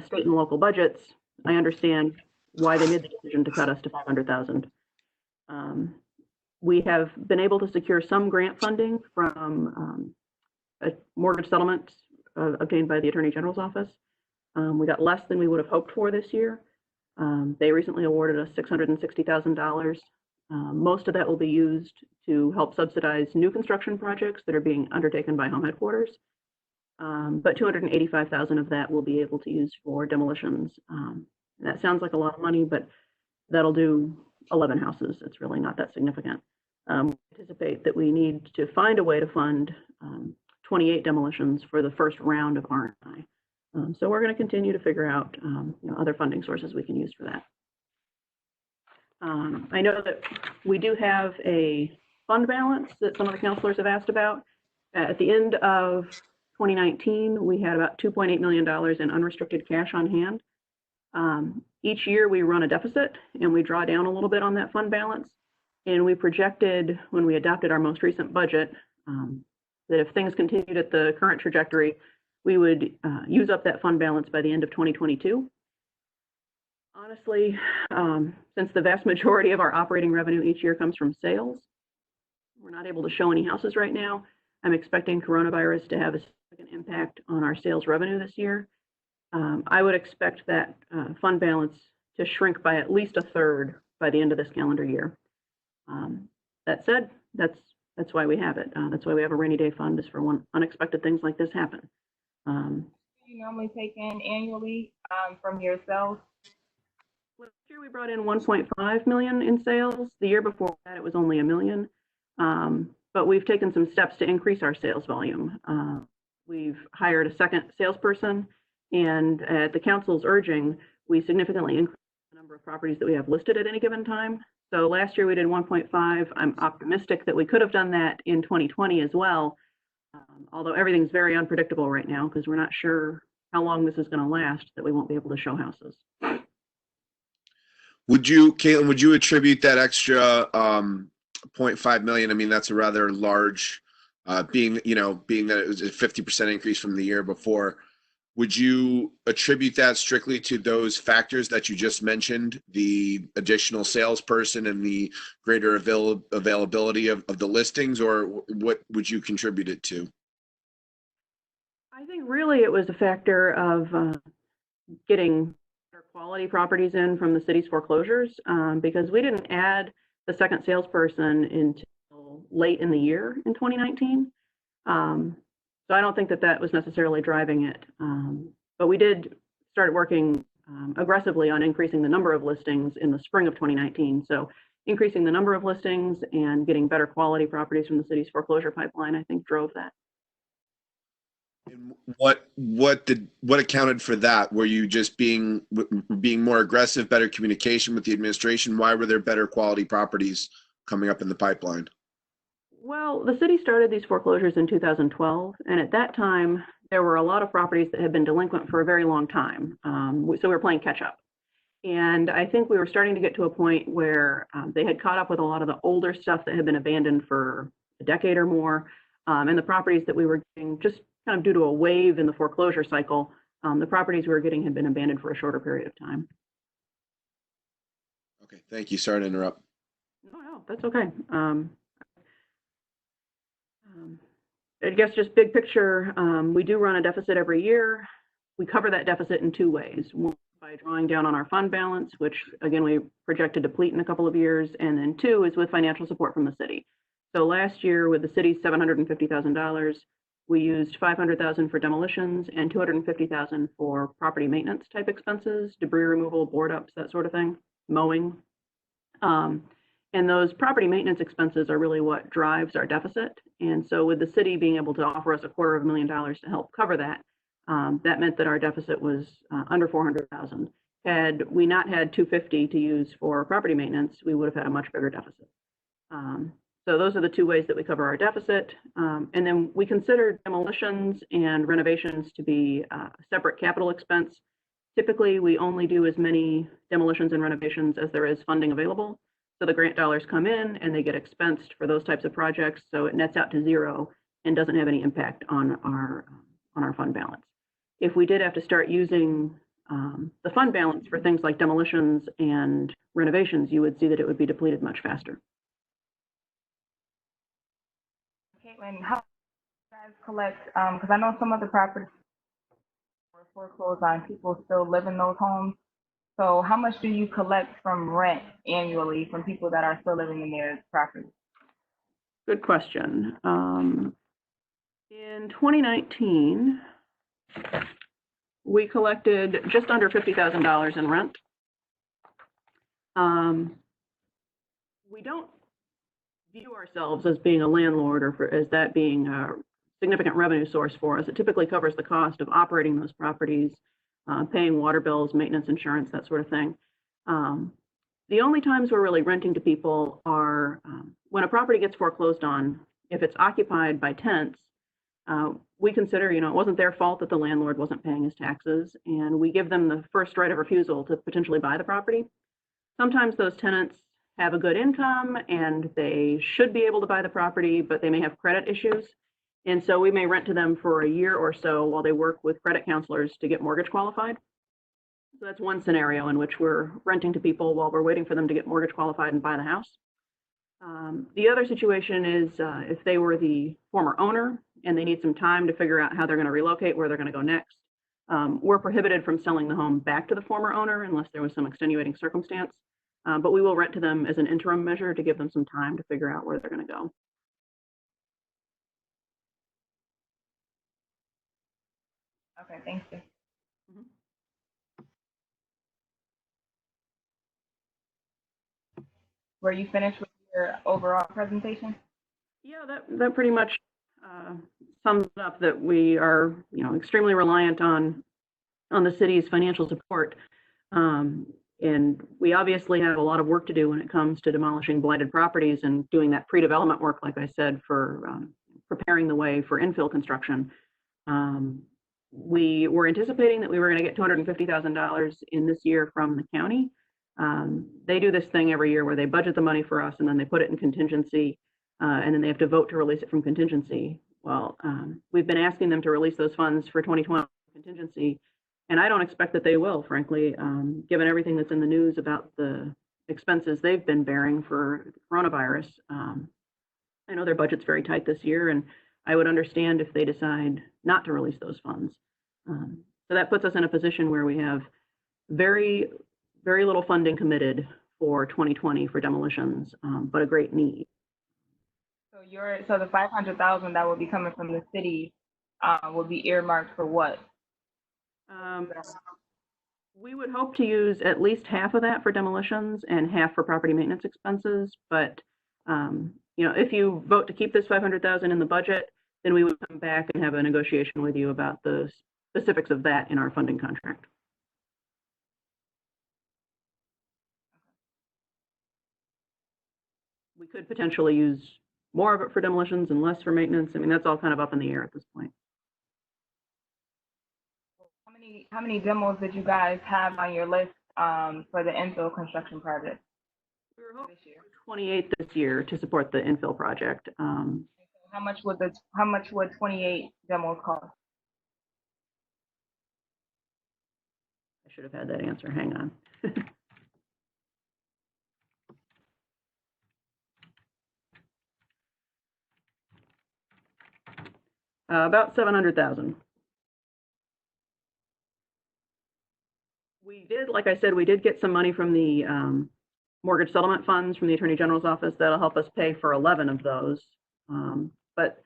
state and local budgets, I understand why they made the decision to cut us to $500,000. We have been able to secure some grant funding from a mortgage settlement obtained by the Attorney General's office. We got less than we would have hoped for this year. They recently awarded us $660,000. Most of that will be used to help subsidize new construction projects that are being undertaken by Home Headquarters. But $285,000 of that we'll be able to use for demolitions. That sounds like a lot of money, but that'll do 11 houses. It's really not that significant. We anticipate that we need to find a way to fund 28 demolitions for the first round of RNI. So we're going to continue to figure out other funding sources we can use for that. I know that we do have a fund balance that some of the counselors have asked about. At the end of 2019, we had about $2.8 million in unrestricted cash on hand. Each year we run a deficit and we draw down a little bit on that fund balance. And we projected when we adopted our most recent budget that if things continued at the current trajectory, we would use up that fund balance by the end of 2022. Honestly, since the vast majority of our operating revenue each year comes from sales, we're not able to show any houses right now. I'm expecting coronavirus to have a significant impact on our sales revenue this year. I would expect that fund balance to shrink by at least a third by the end of this calendar year. That said, that's why we have it. That's why we have a rainy day fund, is for when unexpected things like this happen. Do you normally take in annually from your sales? Last year we brought in 1.5 million in sales. The year before that it was only $1 million. But we've taken some steps to increase our sales volume. We've hired a second salesperson, and at the council's urging, we significantly increased the number of properties that we have listed at any given time. So last year we did 1.5. I'm optimistic that we could have done that in 2020 as well, although everything's very unpredictable right now because we're not sure how long this is going to last, that we won't be able to show houses. Caitlin, would you attribute that extra 0.5 million? I mean, that's a rather large, being that it was a 50% increase from the year before. Would you attribute that strictly to those factors that you just mentioned, the additional salesperson and the greater availability of the listings, or what would you contribute it to? I think really it was a factor of getting better quality properties in from the city's foreclosures, because we didn't add the second salesperson until late in the year in 2019. So I don't think that was necessarily driving it. But we did start working aggressively on increasing the number of listings in the spring of 2019. So increasing the number of listings and getting better quality properties from the city's foreclosure pipeline, I think, drove that. And what accounted for that? Were you just being more aggressive, better communication with the administration? Why were there better quality properties coming up in the pipeline? Well, the city started these foreclosures in 2012, and at that time, there were a lot of properties that had been delinquent for a very long time. So we were playing catch up. And I think we were starting to get to a point where they had caught up with a lot of the older stuff that had been abandoned for a decade or more. And the properties that we were getting, just kind of due to a wave in the foreclosure cycle, the properties we were getting had been abandoned for a shorter period of time. Okay, thank you. Sorry to interrupt. No, that's okay. I guess just big picture, we do run a deficit every year. We cover that deficit in two ways. One, by drawing down on our fund balance, which again, we project to deplete in a couple of years. And then two is with financial support from the city. So last year with the city's $750,000, we used $500,000 for demolitions and $250,000 for property maintenance type expenses, debris removal, board ups, that sort of thing, mowing. And those property maintenance expenses are really what drives our deficit. And so with the city being able to offer us $250,000 to help cover that, that meant that our deficit was under $400,000. Had we not had $250,000 to use for property maintenance, we would have had a much bigger deficit. So those are the two ways that we cover our deficit. And then we consider demolitions and renovations to be a separate capital expense. Typically, we only do as many demolitions and renovations as there is funding available. So the grant dollars come in and they get expensed for those types of projects. So it nets out to zero and doesn't have any impact on our fund balance. If we did have to start using the fund balance for things like demolitions and renovations, you would see that it would be depleted much faster. Caitlin, how do you guys collect, because I know some of the properties were foreclosed on, people still live in those homes. So how much do you collect from rent annually from people that are still living in their property? Good question. In 2019, we collected just under $50,000 in rent. We don't view ourselves as being a landlord or as that being a significant revenue source for us. It typically covers the cost of operating those properties, paying water bills, maintenance, insurance, that sort of thing. The only times we're really renting to people are when a property gets foreclosed on. If it's occupied by tenants, we consider, it wasn't their fault that the landlord wasn't paying his taxes, and we give them the first right of refusal to potentially buy the property. Sometimes those tenants have a good income and they should be able to buy the property, but they may have credit issues. And so we may rent to them for a year or so while they work with credit counselors to get mortgage qualified. So that's one scenario in which we're renting to people while we're waiting for them to get mortgage qualified and buy the house. The other situation is if they were the former owner and they need some time to figure out how they're going to relocate, where they're going to go next. We're prohibited from selling the home back to the former owner unless there was some extenuating circumstance. But we will rent to them as an interim measure to give them some time to figure out where they're going to go. Okay, thank you. Were you finished with your overall presentation? Yeah, that pretty much sums up that we are, extremely reliant on the city's financial support. And we obviously have a lot of work to do when it comes to demolishing blighted properties and doing that pre-development work, like I said, for preparing the way for infill construction. We were anticipating that we were going to get $250,000 in this year from the county. They do this thing every year where they budget the money for us and then they put it in contingency, and then they have to vote to release it from contingency. Well, we've been asking them to release those funds for 2020 contingency, and I don't expect that they will, frankly, given everything that's in the news about the expenses they've been bearing for coronavirus. I know their budget's very tight this year, and I would understand if they decide not to release those funds. So that puts us in a position where we have very, very little funding committed for 2020 for demolitions, but a great need. So the 500,000 that will be coming from the city will be earmarked for what? We would hope to use at least half of that for demolitions and half for property maintenance expenses. But if you vote to keep this 500,000 in the budget, then we would come back and have a negotiation with you about the specifics of that in our funding contract. We could potentially use more of it for demolitions and less for maintenance. I mean, that's all kind of up in the air at this point. How many demos did you guys have on your list for the infill construction project? We were hoping 28 this year to support the infill project. How much would 28 demos cost? I should have had that answer. Hang on. About 700,000. We did, like I said, we did get some money from the mortgage settlement funds from the Attorney General's office that'll help us pay for 11 of those. But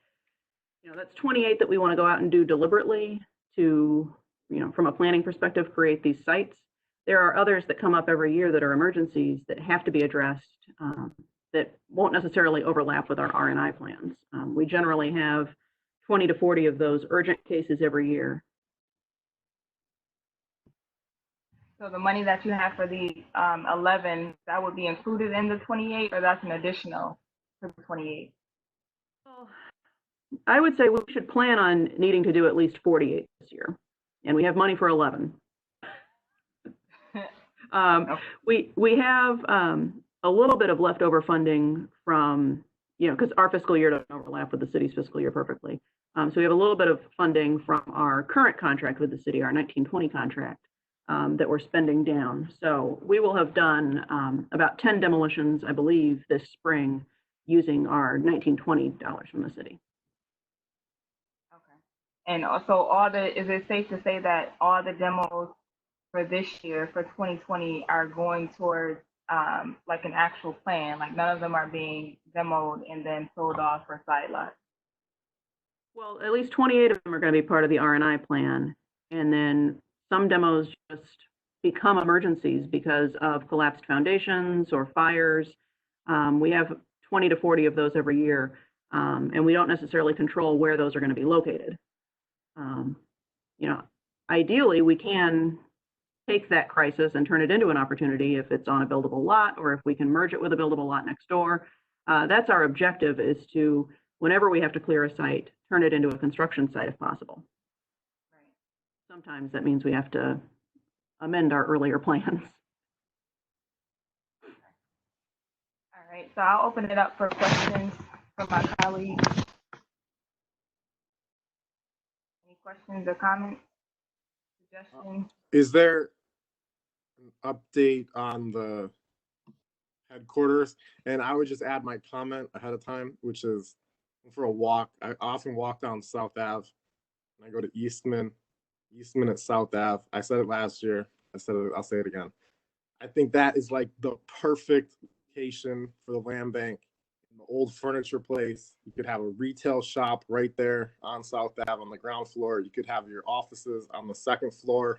that's 28 that we want to go out and do deliberately to, from a planning perspective, create these sites. There are others that come up every year that are emergencies that have to be addressed that won't necessarily overlap with our R&I plans. We generally have 20 to 40 of those urgent cases every year. So the money that you have for the 11, that would be included in the 28, or that's an additional for the 28? Well, I would say we should plan on needing to do at least 48 this year, and we have money for 11. We have a little bit of leftover funding from, because our fiscal year doesn't overlap with the city's fiscal year perfectly. So we have a little bit of funding from our current contract with the city, our 1920 contract, that we're spending down. So we will have done about 10 demolitions, I believe, this spring using our 1920 dollars from the city. Okay. And also is it safe to say that all the demos for this year, for 2020, are going towards like an actual plan? Like none of them are being demoed and then sold off for side lots? Well, at least 28 of them are going to be part of the R&I plan. And then some demos just become emergencies because of collapsed foundations or fires. We have 20 to 40 of those every year, and we don't necessarily control where those are going to be located. Ideally, we can take that crisis and turn it into an opportunity if it's on a buildable lot or if we can merge it with a buildable lot next door. That's our objective, is to, whenever we have to clear a site, turn it into a construction site if possible. Right. Sometimes that means we have to amend our earlier plans. All right, so I'll open it up for questions from my colleagues. questions or comments, suggestions? Is there an update on the headquarters? And I would just add my comment ahead of time, which is for a walk. I often walk down South Ave and I go to Eastman at South Ave. I said it last year. I'll say it again. I think that is like the perfect location for the land bank. The old furniture place. You could have a retail shop right there on South Ave on the ground floor. You could have your offices on the second floor.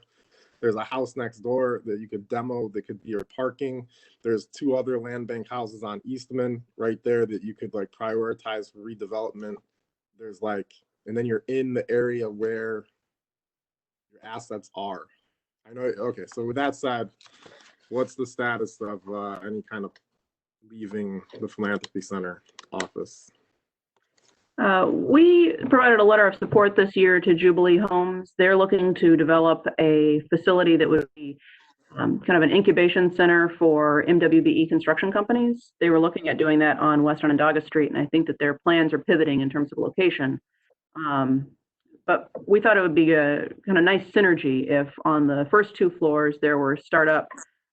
There's a house next door that you could demo that could be your parking. There's 2 other land bank houses on Eastman right there that you could like prioritize for redevelopment. There's like, and then you're in the area where your assets are. I know. Okay, so with that said, what's the status of any kind of leaving the Philanthropy Center office? We provided a letter of support this year to Jubilee Homes. They're looking to develop a facility that would be kind of an incubation center for MWBE construction companies. They were looking at doing that on West Onondaga Street, and I think that their plans are pivoting in terms of location. But we thought it would be a kind of nice synergy if on the first 2 floors there were startup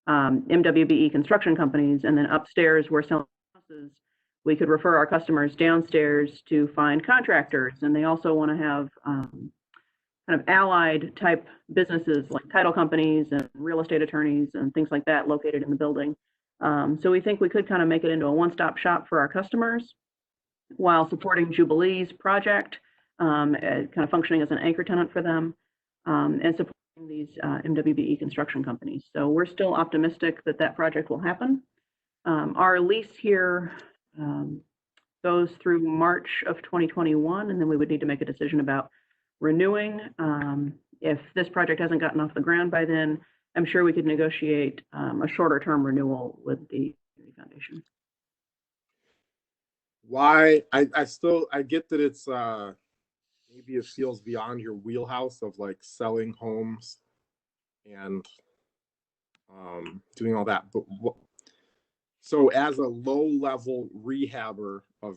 MWBE construction companies, and then upstairs we're selling houses. We could refer our customers downstairs to find contractors, and they also want to have kind of allied type businesses like title companies and real estate attorneys and things like that located in the building. So we think we could kind of make it into a one-stop shop for our customers while supporting Jubilee's project, kind of functioning as an anchor tenant for them, and supporting these MWBE construction companies. So we're still optimistic that that project will happen. Our lease here goes through March of 2021, and then we would need to make a decision about renewing. If this project hasn't gotten off the ground by then, I'm sure we could negotiate a shorter term renewal with the Community Foundation. Why? I get that it's maybe it feels beyond your wheelhouse of like selling homes and doing all that, but so as a low level rehabber of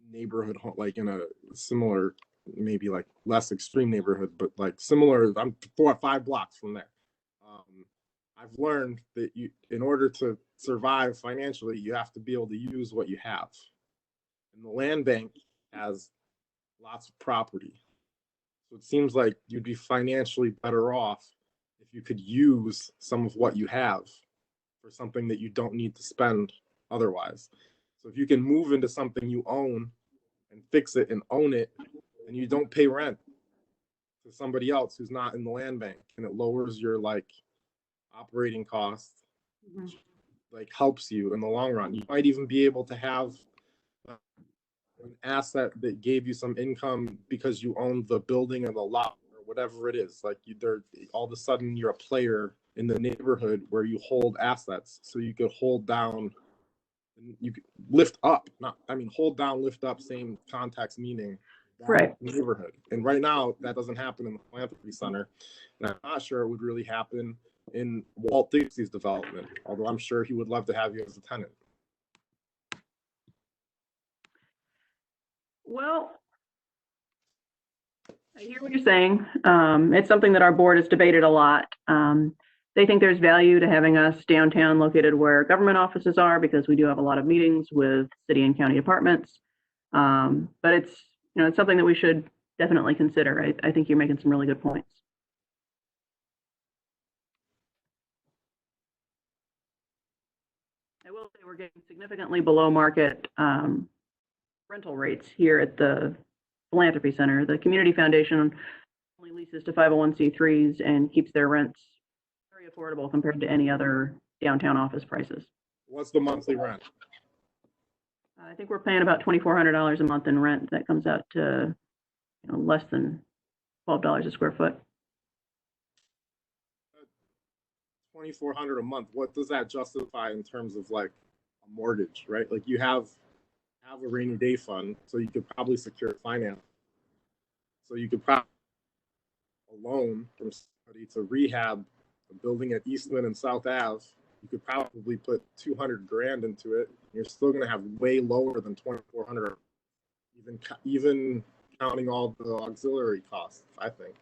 neighborhood home, like in a similar, maybe like less extreme neighborhood, but like similar, I'm 4 or 5 blocks from there. I've learned that in order to survive financially, you have to be able to use what you have. And the land bank has lots of property. So it seems like you'd be financially better off if you could use some of what you have for something that you don't need to spend otherwise. So if you can move into something you own and fix it and own it, and you don't pay rent to somebody else who's not in the land bank, and it lowers your like operating costs, which like helps you in the long run. You might even be able to have an asset that gave you some income because you own the building or the lot or whatever it is. Like all of a sudden you're a player in the neighborhood where you hold assets, so you could hold down, you could lift up, hold down, lift up, same context meaning, right? Neighborhood. And right now that doesn't happen in the Philanthropy Center, and I'm not sure it would really happen in Walt Dixie's development, although I'm sure he would love to have you as a tenant. Well, I hear what you're saying. It's something that our board has debated a lot. They think there's value to having us downtown, located where government offices are, because we do have a lot of meetings with city and county departments. But it's something that we should definitely consider. I think you're making some really good points. I will say we're getting significantly below market rental rates here at the Philanthropy Center. The Community Foundation only leases to 501c3s and keeps their rents very affordable compared to any other downtown office prices. What's the monthly rent? I think we're paying about $2,400 a month in rent. That comes out to less than $12 a square foot. $2,400 a month. What does that justify in terms of like a mortgage, right? Like you have a rainy day fund, so you could probably secure finance. So you could probably a loan from somebody to rehab a building at Eastman and South Ave. You could probably put $200,000 into it. You're still going to have way lower than $2,400. Even counting all the auxiliary costs, I think.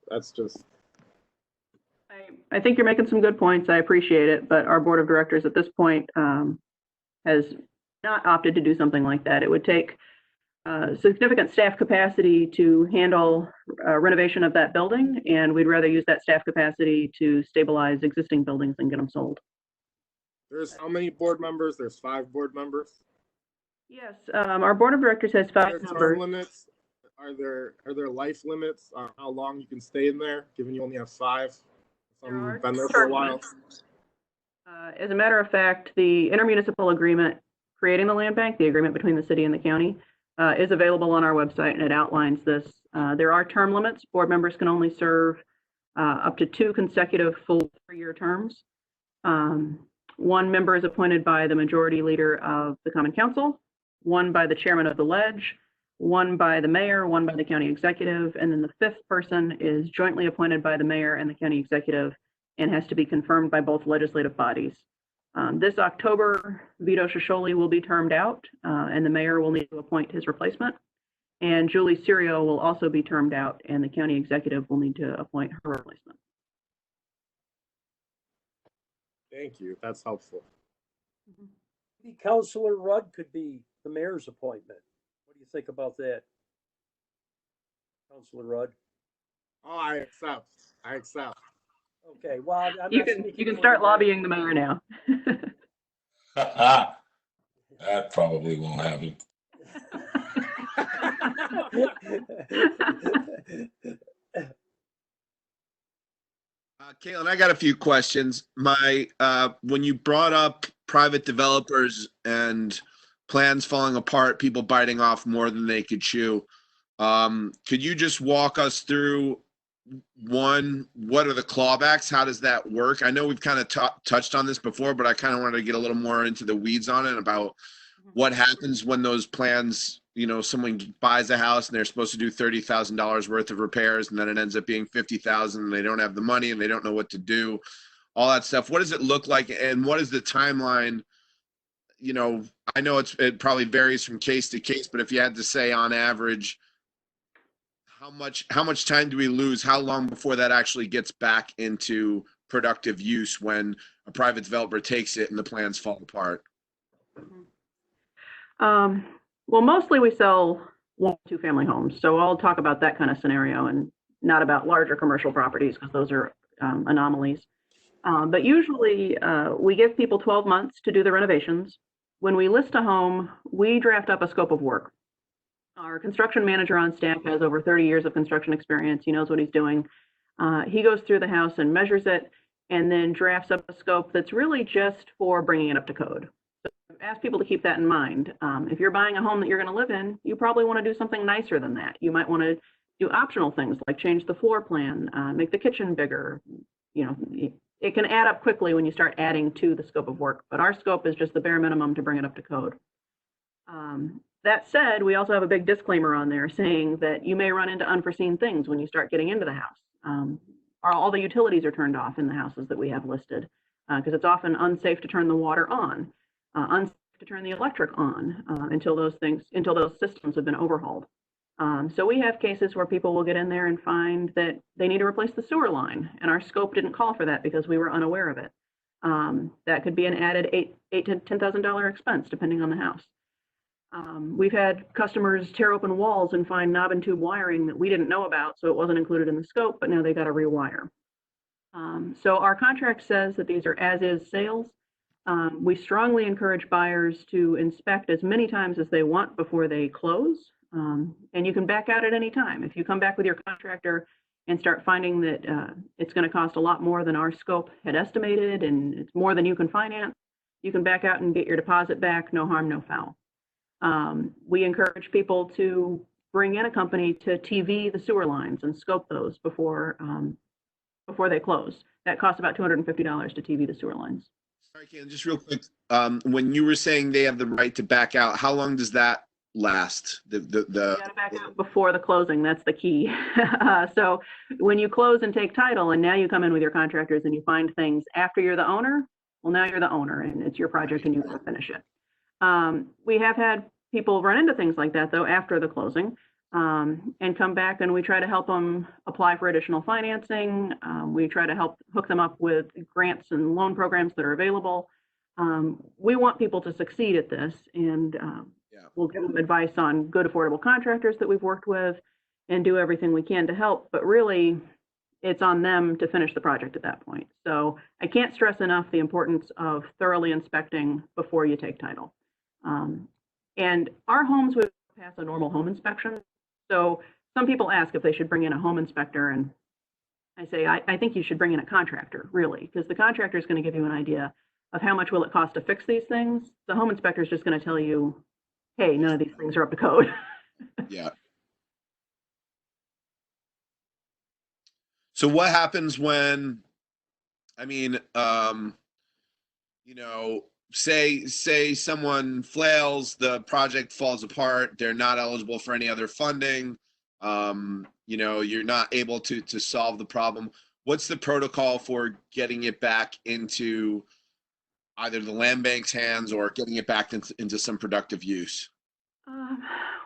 That's just. I think you're making some good points. I appreciate it, but our board of directors at this point has not opted to do something like that. It would take significant staff capacity to handle renovation of that building, and we'd rather use that staff capacity to stabilize existing buildings and get them sold. There's how many board members? There's 5 board members. Yes, our board of directors has 5 Are there members. term limits? Are there life limits on how long you can stay in there, given you only have 5? There are Some been there for a term while. limits. As a matter of fact, the intermunicipal agreement creating the land bank, the agreement between the city and the county, is available on our website, and it outlines this. There are term limits. Board members can only serve up to 2 consecutive full 3-year terms. 1 member is appointed by the majority leader of the Common Council, 1 by the chairman of the ledge, 1 by the mayor, 1 by the county executive, and then the 5th person is jointly appointed by the mayor and the county executive and has to be confirmed by both legislative bodies. This October, Vito Shosholi will be termed out, and the mayor will need to appoint his replacement. And Julie Serio will also be termed out, and the county executive will need to appoint her replacement. Thank you. That's helpful. Maybe Councilor Rudd could be the mayor's appointment. What do you think about that? Councilor Rudd? Oh, I accept. Okay, well, You can start lobbying the mayor now. That probably won't happen. Caitlin, I got a few questions. When you brought up private developers and plans falling apart, people biting off more than they could chew, could you just walk us through, one, what are the clawbacks? How does that work? I know we've kind of touched on this before, but I kind of wanted to get a little more into the weeds on it about what happens when those plans, someone buys a house and they're supposed to do $30,000 worth of repairs, and then it ends up being $50,000 and they don't have the money and they don't know what to do, all that stuff. What does it look like, and what is the timeline? I know it probably varies from case to case, but if you had to say on average, how much time do we lose? How long before that actually gets back into productive use when a private developer takes it and the plans fall apart? Well, mostly we sell 1- to 2-family homes. So I'll talk about that kind of scenario and not about larger commercial properties, because those are anomalies. But usually we give people 12 months to do the renovations. When we list a home, we draft up a scope of work. Our construction manager on staff has over 30 years of construction experience. He knows what he's doing. He goes through the house and measures it, and then drafts up a scope that's really just for bringing it up to code. So I ask people to keep that in mind. If you're buying a home that you're going to live in, you probably want to do something nicer than that. You might want to do optional things like change the floor plan, make the kitchen bigger. It can add up quickly when you start adding to the scope of work, but our scope is just the bare minimum to bring it up to code. That said, we also have a big disclaimer on there saying that you may run into unforeseen things when you start getting into the house. All the utilities are turned off in the houses that we have listed, because it's often unsafe to turn the water on, unsafe to turn the electric on until those systems have been overhauled. So we have cases where people will get in there and find that they need to replace the sewer line, and our scope didn't call for that because we were unaware of it. That could be an added $8,000 to $10,000 expense depending on the house. We've had customers tear open walls and find knob and tube wiring that we didn't know about, so it wasn't included in the scope, but now they got to rewire. So our contract says that these are as-is sales. We strongly encourage buyers to inspect as many times as they want before they close, and you can back out at any time. If you come back with your contractor and start finding that it's going to cost a lot more than our scope had estimated, and it's more than you can finance, you can back out and get your deposit back, no harm, no foul. We encourage people to bring in a company to TV the sewer lines and scope those before they close. That costs about $250 to TV the sewer lines. Sorry, Caitlin, just real quick. When you were saying they have the right to back out, how long does that last? You gotta back out before the closing. That's the key. So when you close and take title, and now you come in with your contractors and you find things after you're the owner, well, now you're the owner and it's your project and you can finish it. We have had people run into things like that though after the closing, and come back and we try to help them apply for additional financing. We try to help hook them up with grants and loan programs that are available. We want people to succeed at this, and we'll give them advice on good affordable contractors that we've worked with and do everything we can to help, but really it's on them to finish the project at that point. So I can't stress enough the importance of thoroughly inspecting before you take title. And our homes would pass a normal home inspection. So some people ask if they should bring in a home inspector, and I say, I think you should bring in a contractor, really, because the contractor is going to give you an idea of how much will it cost to fix these things. The home inspector is just going to tell you, hey, none of these things are up to code. Yeah. So what happens when, I mean, you know, say someone flails, the project falls apart, they're not eligible for any other funding, you know, you're not able to solve the problem. What's the protocol for getting it back into either the land bank's hands or getting it back into some productive use?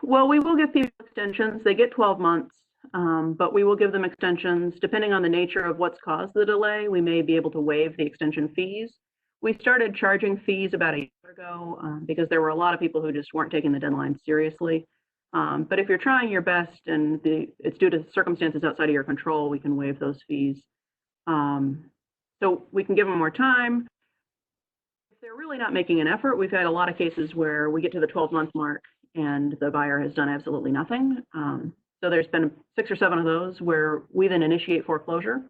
Well, we will give people extensions. They get 12 months, but we will give them extensions depending on the nature of what's caused the delay. We may be able to waive the extension fees. We started charging fees about a year ago because there were a lot of people who just weren't taking the deadline seriously. But if you're trying your best and it's due to circumstances outside of your control, we can waive those fees. So we can give them more time. If they're really not making an effort, we've had a lot of cases where we get to the 12-month mark and the buyer has done absolutely nothing. So there's been 6 or 7 of those where we then initiate foreclosure,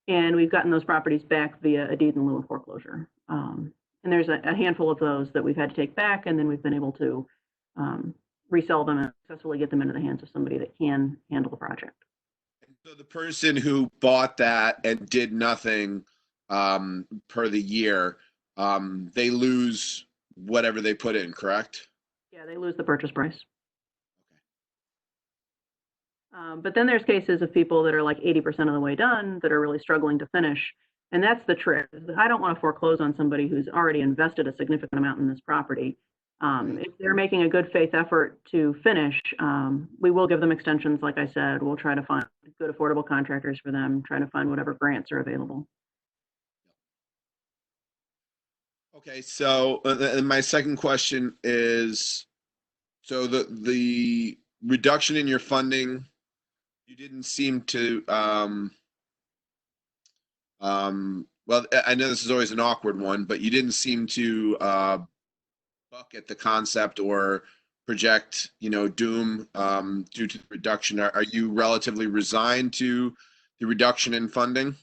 and we've gotten those properties back via a deed in lieu of foreclosure. And there's a handful of those that we've had to take back, and then we've been able to resell them and successfully get them into the hands of somebody that can handle the project. So the person who bought that and did nothing per the year, they lose whatever they put in, correct? Yeah, they lose the purchase price. But then there's cases of people that are like 80% of the way done that are really struggling to finish. And that's the trick. I don't want to foreclose on somebody who's already invested a significant amount in this property. If they're making a good faith effort to finish, we will give them extensions. Like I said, we'll try to find good affordable contractors for them, try to find whatever grants are available. Okay, so my second question is, so the reduction in your funding, you didn't seem to, well, I know this is always an awkward one, but you didn't seem to bucket the concept or project, you know, doom due to the reduction. Are you relatively resigned to the reduction in funding?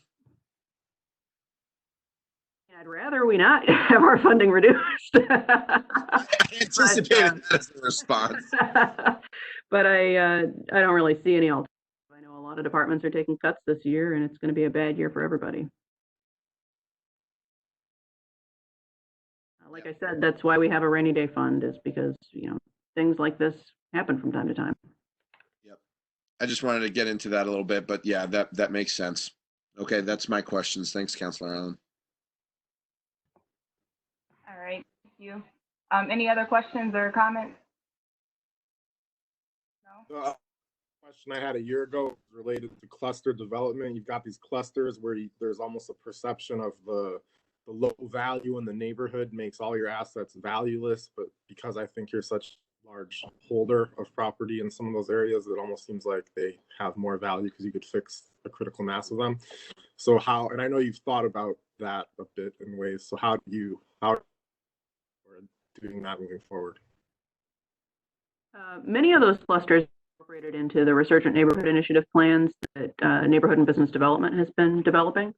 I'd rather we not have our funding reduced. I anticipated that as a response. But I don't really see any alternative. I know a lot of departments are taking cuts this year, and it's going to be a bad year for everybody. Like I said, that's why we have a rainy day fund, is because, you know, things like this happen from time to time. Yep. I just wanted to get into that a little bit, but yeah, that makes sense. Okay, that's my questions. Thanks, Councilor Allen. All right, thank you. Any other questions or comments? No? Question I had a year ago related to cluster development. You've got these clusters where there's almost a perception of the low value in the neighborhood makes all your assets valueless, but because I think you're such a large holder of property in some of those areas, it almost seems like they have more value because you could fix a critical mass of them. So how, and I know you've thought about that a bit in ways, so how are doing that moving forward? Many of those clusters incorporated into the Resurgent Neighborhood Initiative plans that Neighborhood and Business Development has been developing.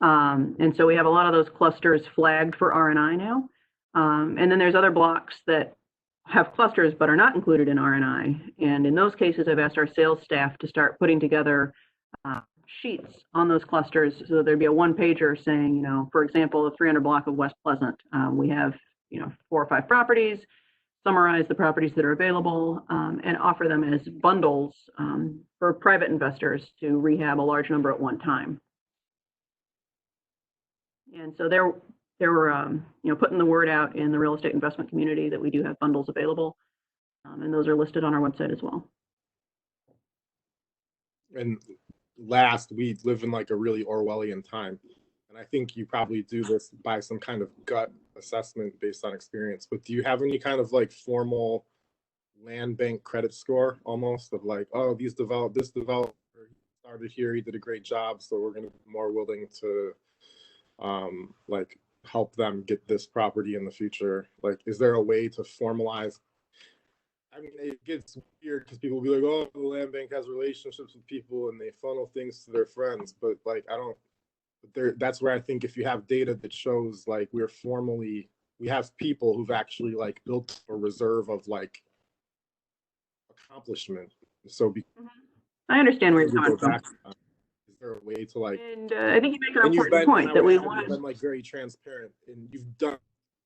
And so we have a lot of those clusters flagged for R&I now. And then there's other blocks that have clusters but are not included in R&I. And in those cases, I've asked our sales staff to start putting together sheets on those clusters. So there'd be a one-pager saying, you know, for example, the 300 block of West Pleasant, we have, you know, 4 or 5 properties, summarize the properties that are available, and offer them as bundles for private investors to rehab a large number at one time. And so they were, you know, putting the word out in the real estate investment community that we do have bundles available. And those are listed on our website as well. And last, we live in like a really Orwellian time. And I think you probably do this by some kind of gut assessment based on experience. But do you have any kind of like formal land bank credit score almost of like, oh, this developer started here, he did a great job, so we're going to be more willing to like help them get this property in the future? Like, is there a way to formalize? I mean, it gets weird because people will be like, oh, the land bank has relationships with people and they funnel things to their friends. But like, that's where I think if you have data that shows like we have people who've actually like built a reserve of like accomplishment. So I understand where you're coming from. Is there a way to like? And I think you make an important point that you've been like very transparent, and you've done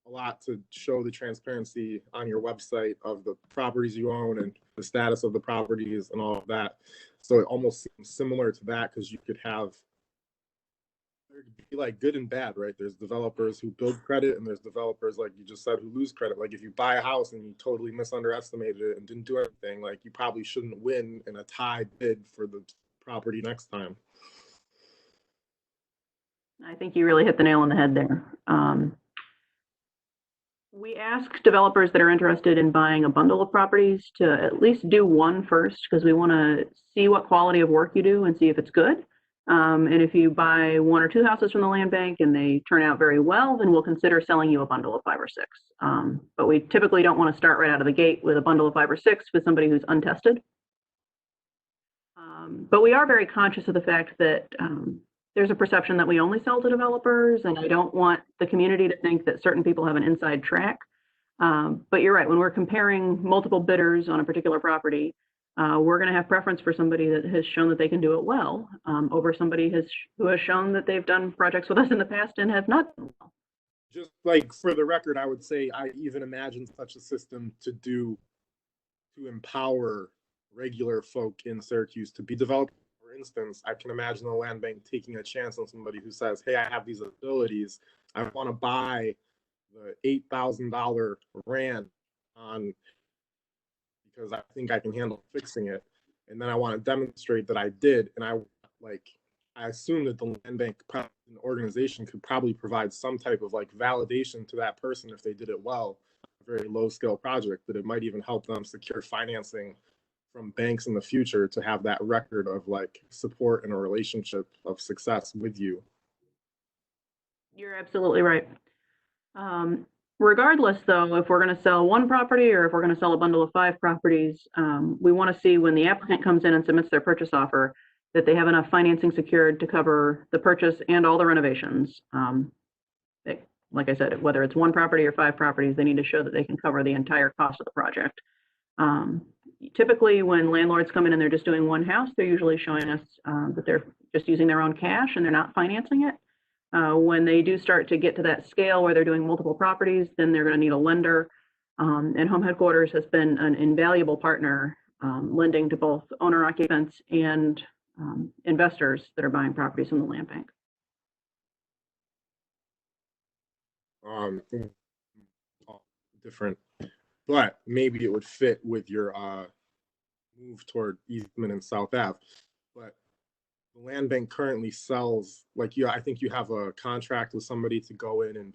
a lot to show the transparency on your website of the properties you own and the status of the properties and all of that. So it almost seems similar to that, because you could have be like good and bad, right? There's developers who build credit, and there's developers, like you just said, who lose credit. Like if you buy a house and you totally misunderestimated it and didn't do anything, like you probably shouldn't win in a tie bid for the property next time. I think you really hit the nail on the head there. We ask developers that are interested in buying a bundle of properties to at least do one first, because we want to see what quality of work you do and see if it's good. And if you buy one or two houses from the land bank and they turn out very well, then we'll consider selling you a bundle of 5 or 6. But we typically don't want to start right out of the gate with a bundle of 5 or 6 with somebody who's untested. But we are very conscious of the fact that there's a perception that we only sell to developers, and I don't want the community to think that certain people have an inside track. But you're right, when we're comparing multiple bidders on a particular property, we're going to have preference for somebody that has shown that they can do it well over somebody who has shown that they've done projects with us in the past and have not done well. Just like for the record, I would say I even imagine such a system to empower regular folk in Syracuse to be developed. For instance, I can imagine a land bank taking a chance on somebody who says, hey, I have these abilities. I want to buy the $8,000 rand on because I think I can handle fixing it. And then I want to demonstrate that I did. And I assume that the land bank organization could probably provide some type of like validation to that person if they did it well, a very low scale project, but it might even help them secure financing from banks in the future to have that record of like support and a relationship of success with you. You're absolutely right. Regardless, though, if we're going to sell one property or if we're going to sell a bundle of 5 properties, we want to see when the applicant comes in and submits their purchase offer that they have enough financing secured to cover the purchase and all the renovations. Like I said, whether it's one property or 5 properties, they need to show that they can cover the entire cost of the project. Typically, when landlords come in and they're just doing one house, they're usually showing us that they're just using their own cash and they're not financing it. When they do start to get to that scale where they're doing multiple properties, then they're going to need a lender. And Home Headquarters has been an invaluable partner, lending to both owner-occupants and investors that are buying properties from the land bank. Different, but maybe it would fit with your move toward Eastman and South Ave. But the land bank currently sells, I think you have a contract with somebody to go in and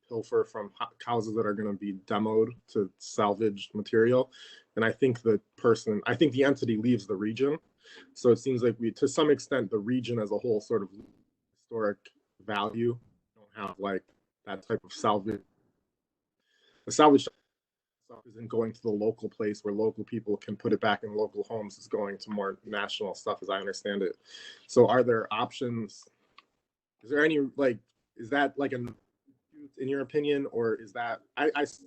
pilfer from houses that are going to be demoed to salvage material. And I think the entity leaves the region. So it seems like to some extent, the region as a whole sort of historic value. We don't have like that type of salvage. The salvage stuff isn't going to the local place where local people can put it back in local homes. It's going to more national stuff, as I understand it. So are there options? Is there any, is that like in your opinion, or is that, it's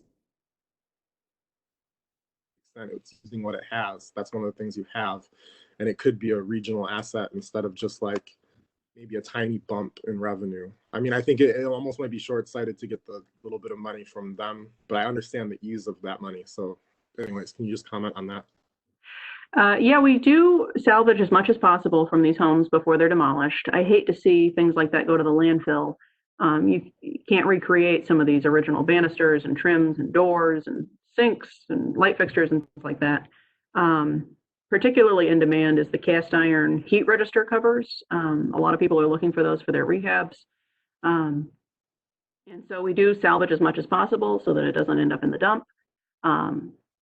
using what it has. That's one of the things you have. And it could be a regional asset instead of just like maybe a tiny bump in revenue. I mean, I think it almost might be short-sighted to get the little bit of money from them, but I understand the ease of that money. So anyways, can you just comment on that? Yeah, we do salvage as much as possible from these homes before they're demolished. I hate to see things like that go to the landfill. You can't recreate some of these original banisters and trims and doors and sinks and light fixtures and things like that. Particularly in demand is the cast iron heat register covers. A lot of people are looking for those for their rehabs. And so we do salvage as much as possible so that it doesn't end up in the dump.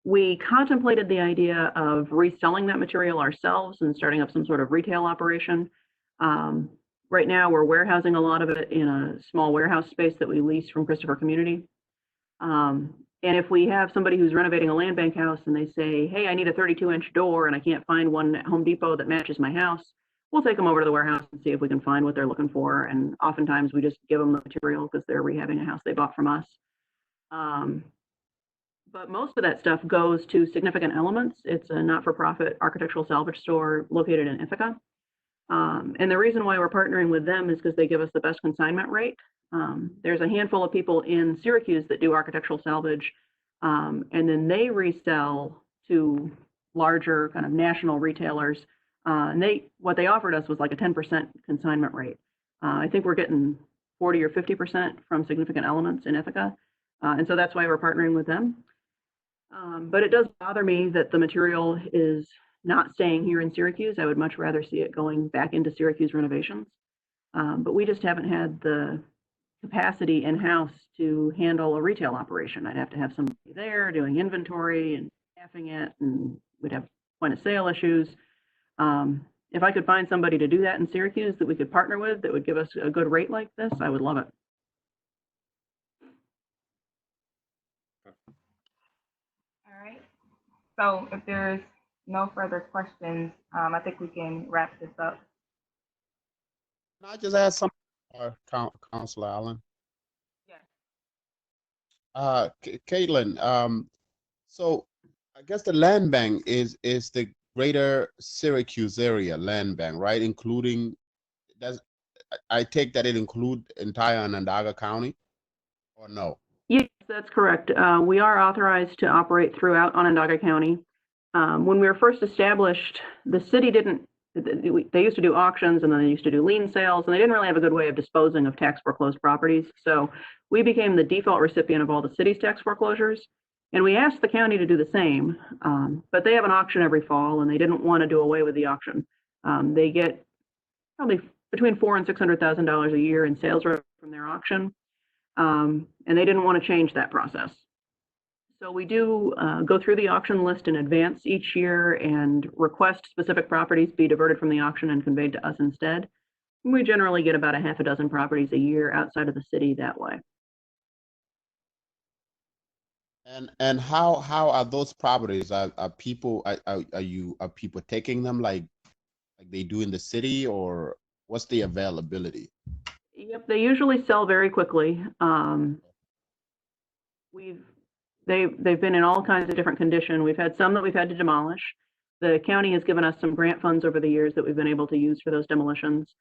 We contemplated the idea of reselling that material ourselves and starting up some sort of retail operation. Right now, we're warehousing a lot of it in a small warehouse space that we lease from Christopher Community. And if we have somebody who's renovating a land bank house and they say, hey, I need a 32-inch door and I can't find one at Home Depot that matches my house, we'll take them over to the warehouse and see if we can find what they're looking for. And oftentimes we just give them the material because they're rehabbing a house they bought from us. But most of that stuff goes to Significant Elements. It's a not-for-profit architectural salvage store located in Ithaca. And the reason why we're partnering with them is because they give us the best consignment rate. There's a handful of people in Syracuse that do architectural salvage, and then they resell to larger kind of national retailers. And what they offered us was like a 10% consignment rate. I think we're getting 40 or 50% from Significant Elements in Ithaca. And so that's why we're partnering with them. But it does bother me that the material is not staying here in Syracuse. I would much rather see it going back into Syracuse renovations. But we just haven't had the capacity in-house to handle a retail operation. I'd have to have somebody there doing inventory and staffing it, and we'd have point of sale issues. If I could find somebody to do that in Syracuse that we could partner with that would give us a good rate like this, I would love it. All right. So if there's no further questions, I think we can wrap this up. Can I just ask something, Councilor Allen? Yes. Caitlin, so I guess the land bank is the greater Syracuse area land bank, right? Including, I take that it include entire Onondaga County, or no? Yes, that's correct. We are authorized to operate throughout Onondaga County. When we were first established, the city didn't, they used to do auctions and then they used to do lien sales, and they didn't really have a good way of disposing of tax foreclosed properties. So we became the default recipient of all the city's tax foreclosures. And we asked the county to do the same, but they have an auction every fall and they didn't want to do away with the auction. They get probably between $400,000 and $600,000 a year in sales revenue from their auction. And they didn't want to change that process. So we do go through the auction list in advance each year and request specific properties be diverted from the auction and conveyed to us instead. And we generally get about a half a dozen properties a year outside of the city that way. And how are those properties? Are people taking them like they do in the city, or what's the availability? Yep, they usually sell very quickly. They've been in all kinds of different condition. We've had some that we've had to demolish. The county has given us some grant funds over the years that we've been able to use for those demolitions.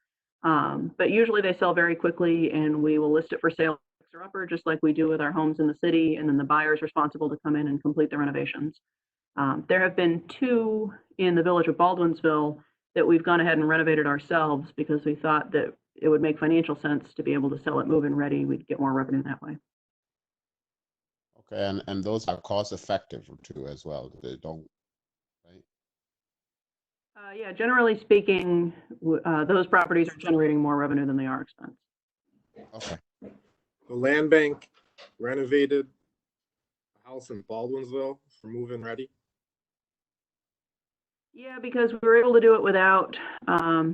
But usually they sell very quickly, and we will list it for sale or upper, just like we do with our homes in the city, and then the buyer is responsible to come in and complete the renovations. There have been 2 in the village of Baldwinsville that we've gone ahead and renovated ourselves because we thought that it would make financial sense to be able to sell it move-in ready. We'd get more revenue that way. Okay, and those are cost effective too as well. They don't, right? Yeah, generally speaking, those properties are generating more revenue than they are expense. Okay. The land bank renovated a house in Baldwinsville for move-in ready. Yeah, because we were able to do it without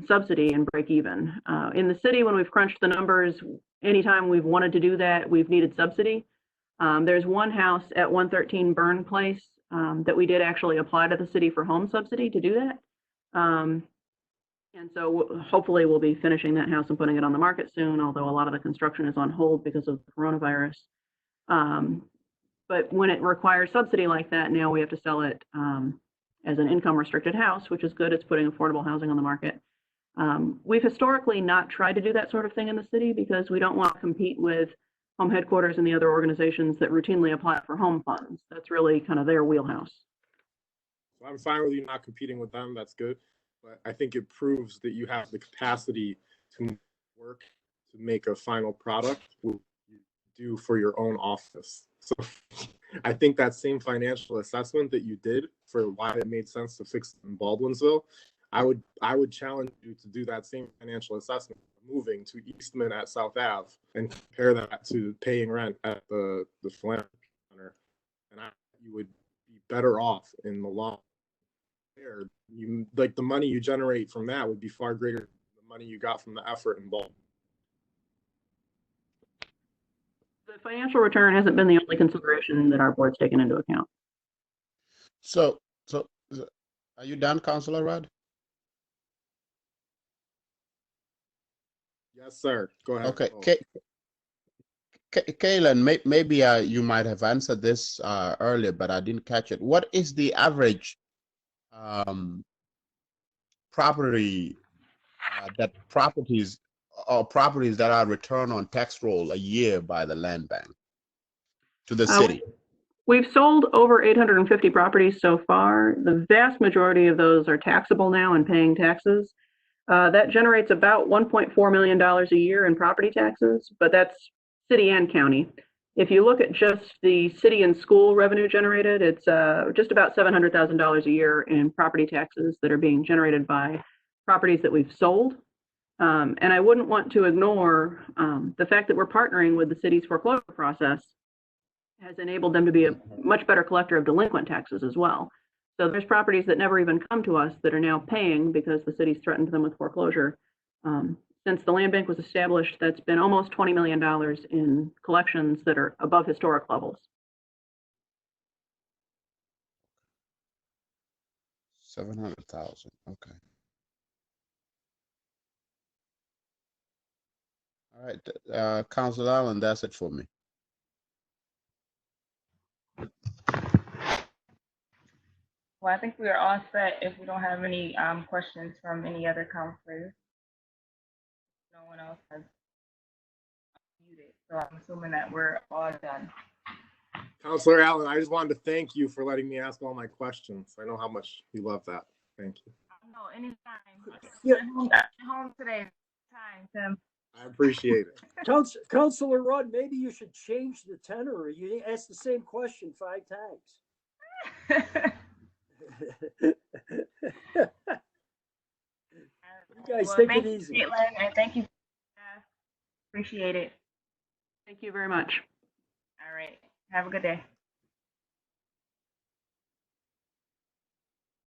subsidy and break even. In the city, when we've crunched the numbers, anytime we've wanted to do that, we've needed subsidy. There's one house at 113 Burn Place that we did actually apply to the city for home subsidy to do that. And so hopefully we'll be finishing that house and putting it on the market soon, although a lot of the construction is on hold because of the coronavirus. But when it requires subsidy like that, now we have to sell it as an income restricted house, which is good. It's putting affordable housing on the market. We've historically not tried to do that sort of thing in the city because we don't want to compete with home headquarters and the other organizations that routinely apply for home funds. That's really kind of their wheelhouse. So I'm fine with you not competing with them. That's good. But I think it proves that you have the capacity to work to make a final product you do for your own office. So I think that same financial assessment that you did for why it made sense to fix it in Baldwinsville, I would challenge you to do that same financial assessment moving to Eastman at South Ave and compare that to paying rent at the Philanthropy Center, and you would be better off in the long term. You like the money you generate from that would be far greater than the money you got from the effort in Baldwin. The financial return hasn't been the only consideration that our board's taken into account. So are you done, Councilor Rudd? Yes, sir. Go ahead. Okay. Kaylin, maybe you might have answered this earlier, but I didn't catch it. What is the average properties that are returned on tax roll a year by the land bank to the city? We've sold over 850 properties so far. The vast majority of those are taxable now and paying taxes. That generates about $1.4 million a year in property taxes, but that's city and county. If you look at just the city and school revenue generated, it's just about $700,000 a year in property taxes that are being generated by properties that we've sold. And I wouldn't want to ignore the fact that we're partnering with the city's foreclosure process has enabled them to be a much better collector of delinquent taxes as well. So there's properties that never even come to us that are now paying because the city's threatened them with foreclosure. Since the land bank was established, that's been almost $20 million in collections that are above historic levels. 700,000. Okay. All right, Councilor Allen, that's it for me. Well, I think we are all set if we don't have any questions from any other counselors. No one else has muted, so I'm assuming that we're all done. Councilor Allen, I just wanted to thank you for letting me ask all my questions. I know how much you love that. Thank you. No, anytime. Yeah. I'm home today. Time, Tim. I appreciate it. Councilor Rudd, maybe you should change the tenor. You ask the same question 5 times. You guys take it easy. Caitlin, and thank you. Appreciate it. Thank you very much. All right. Have a good day.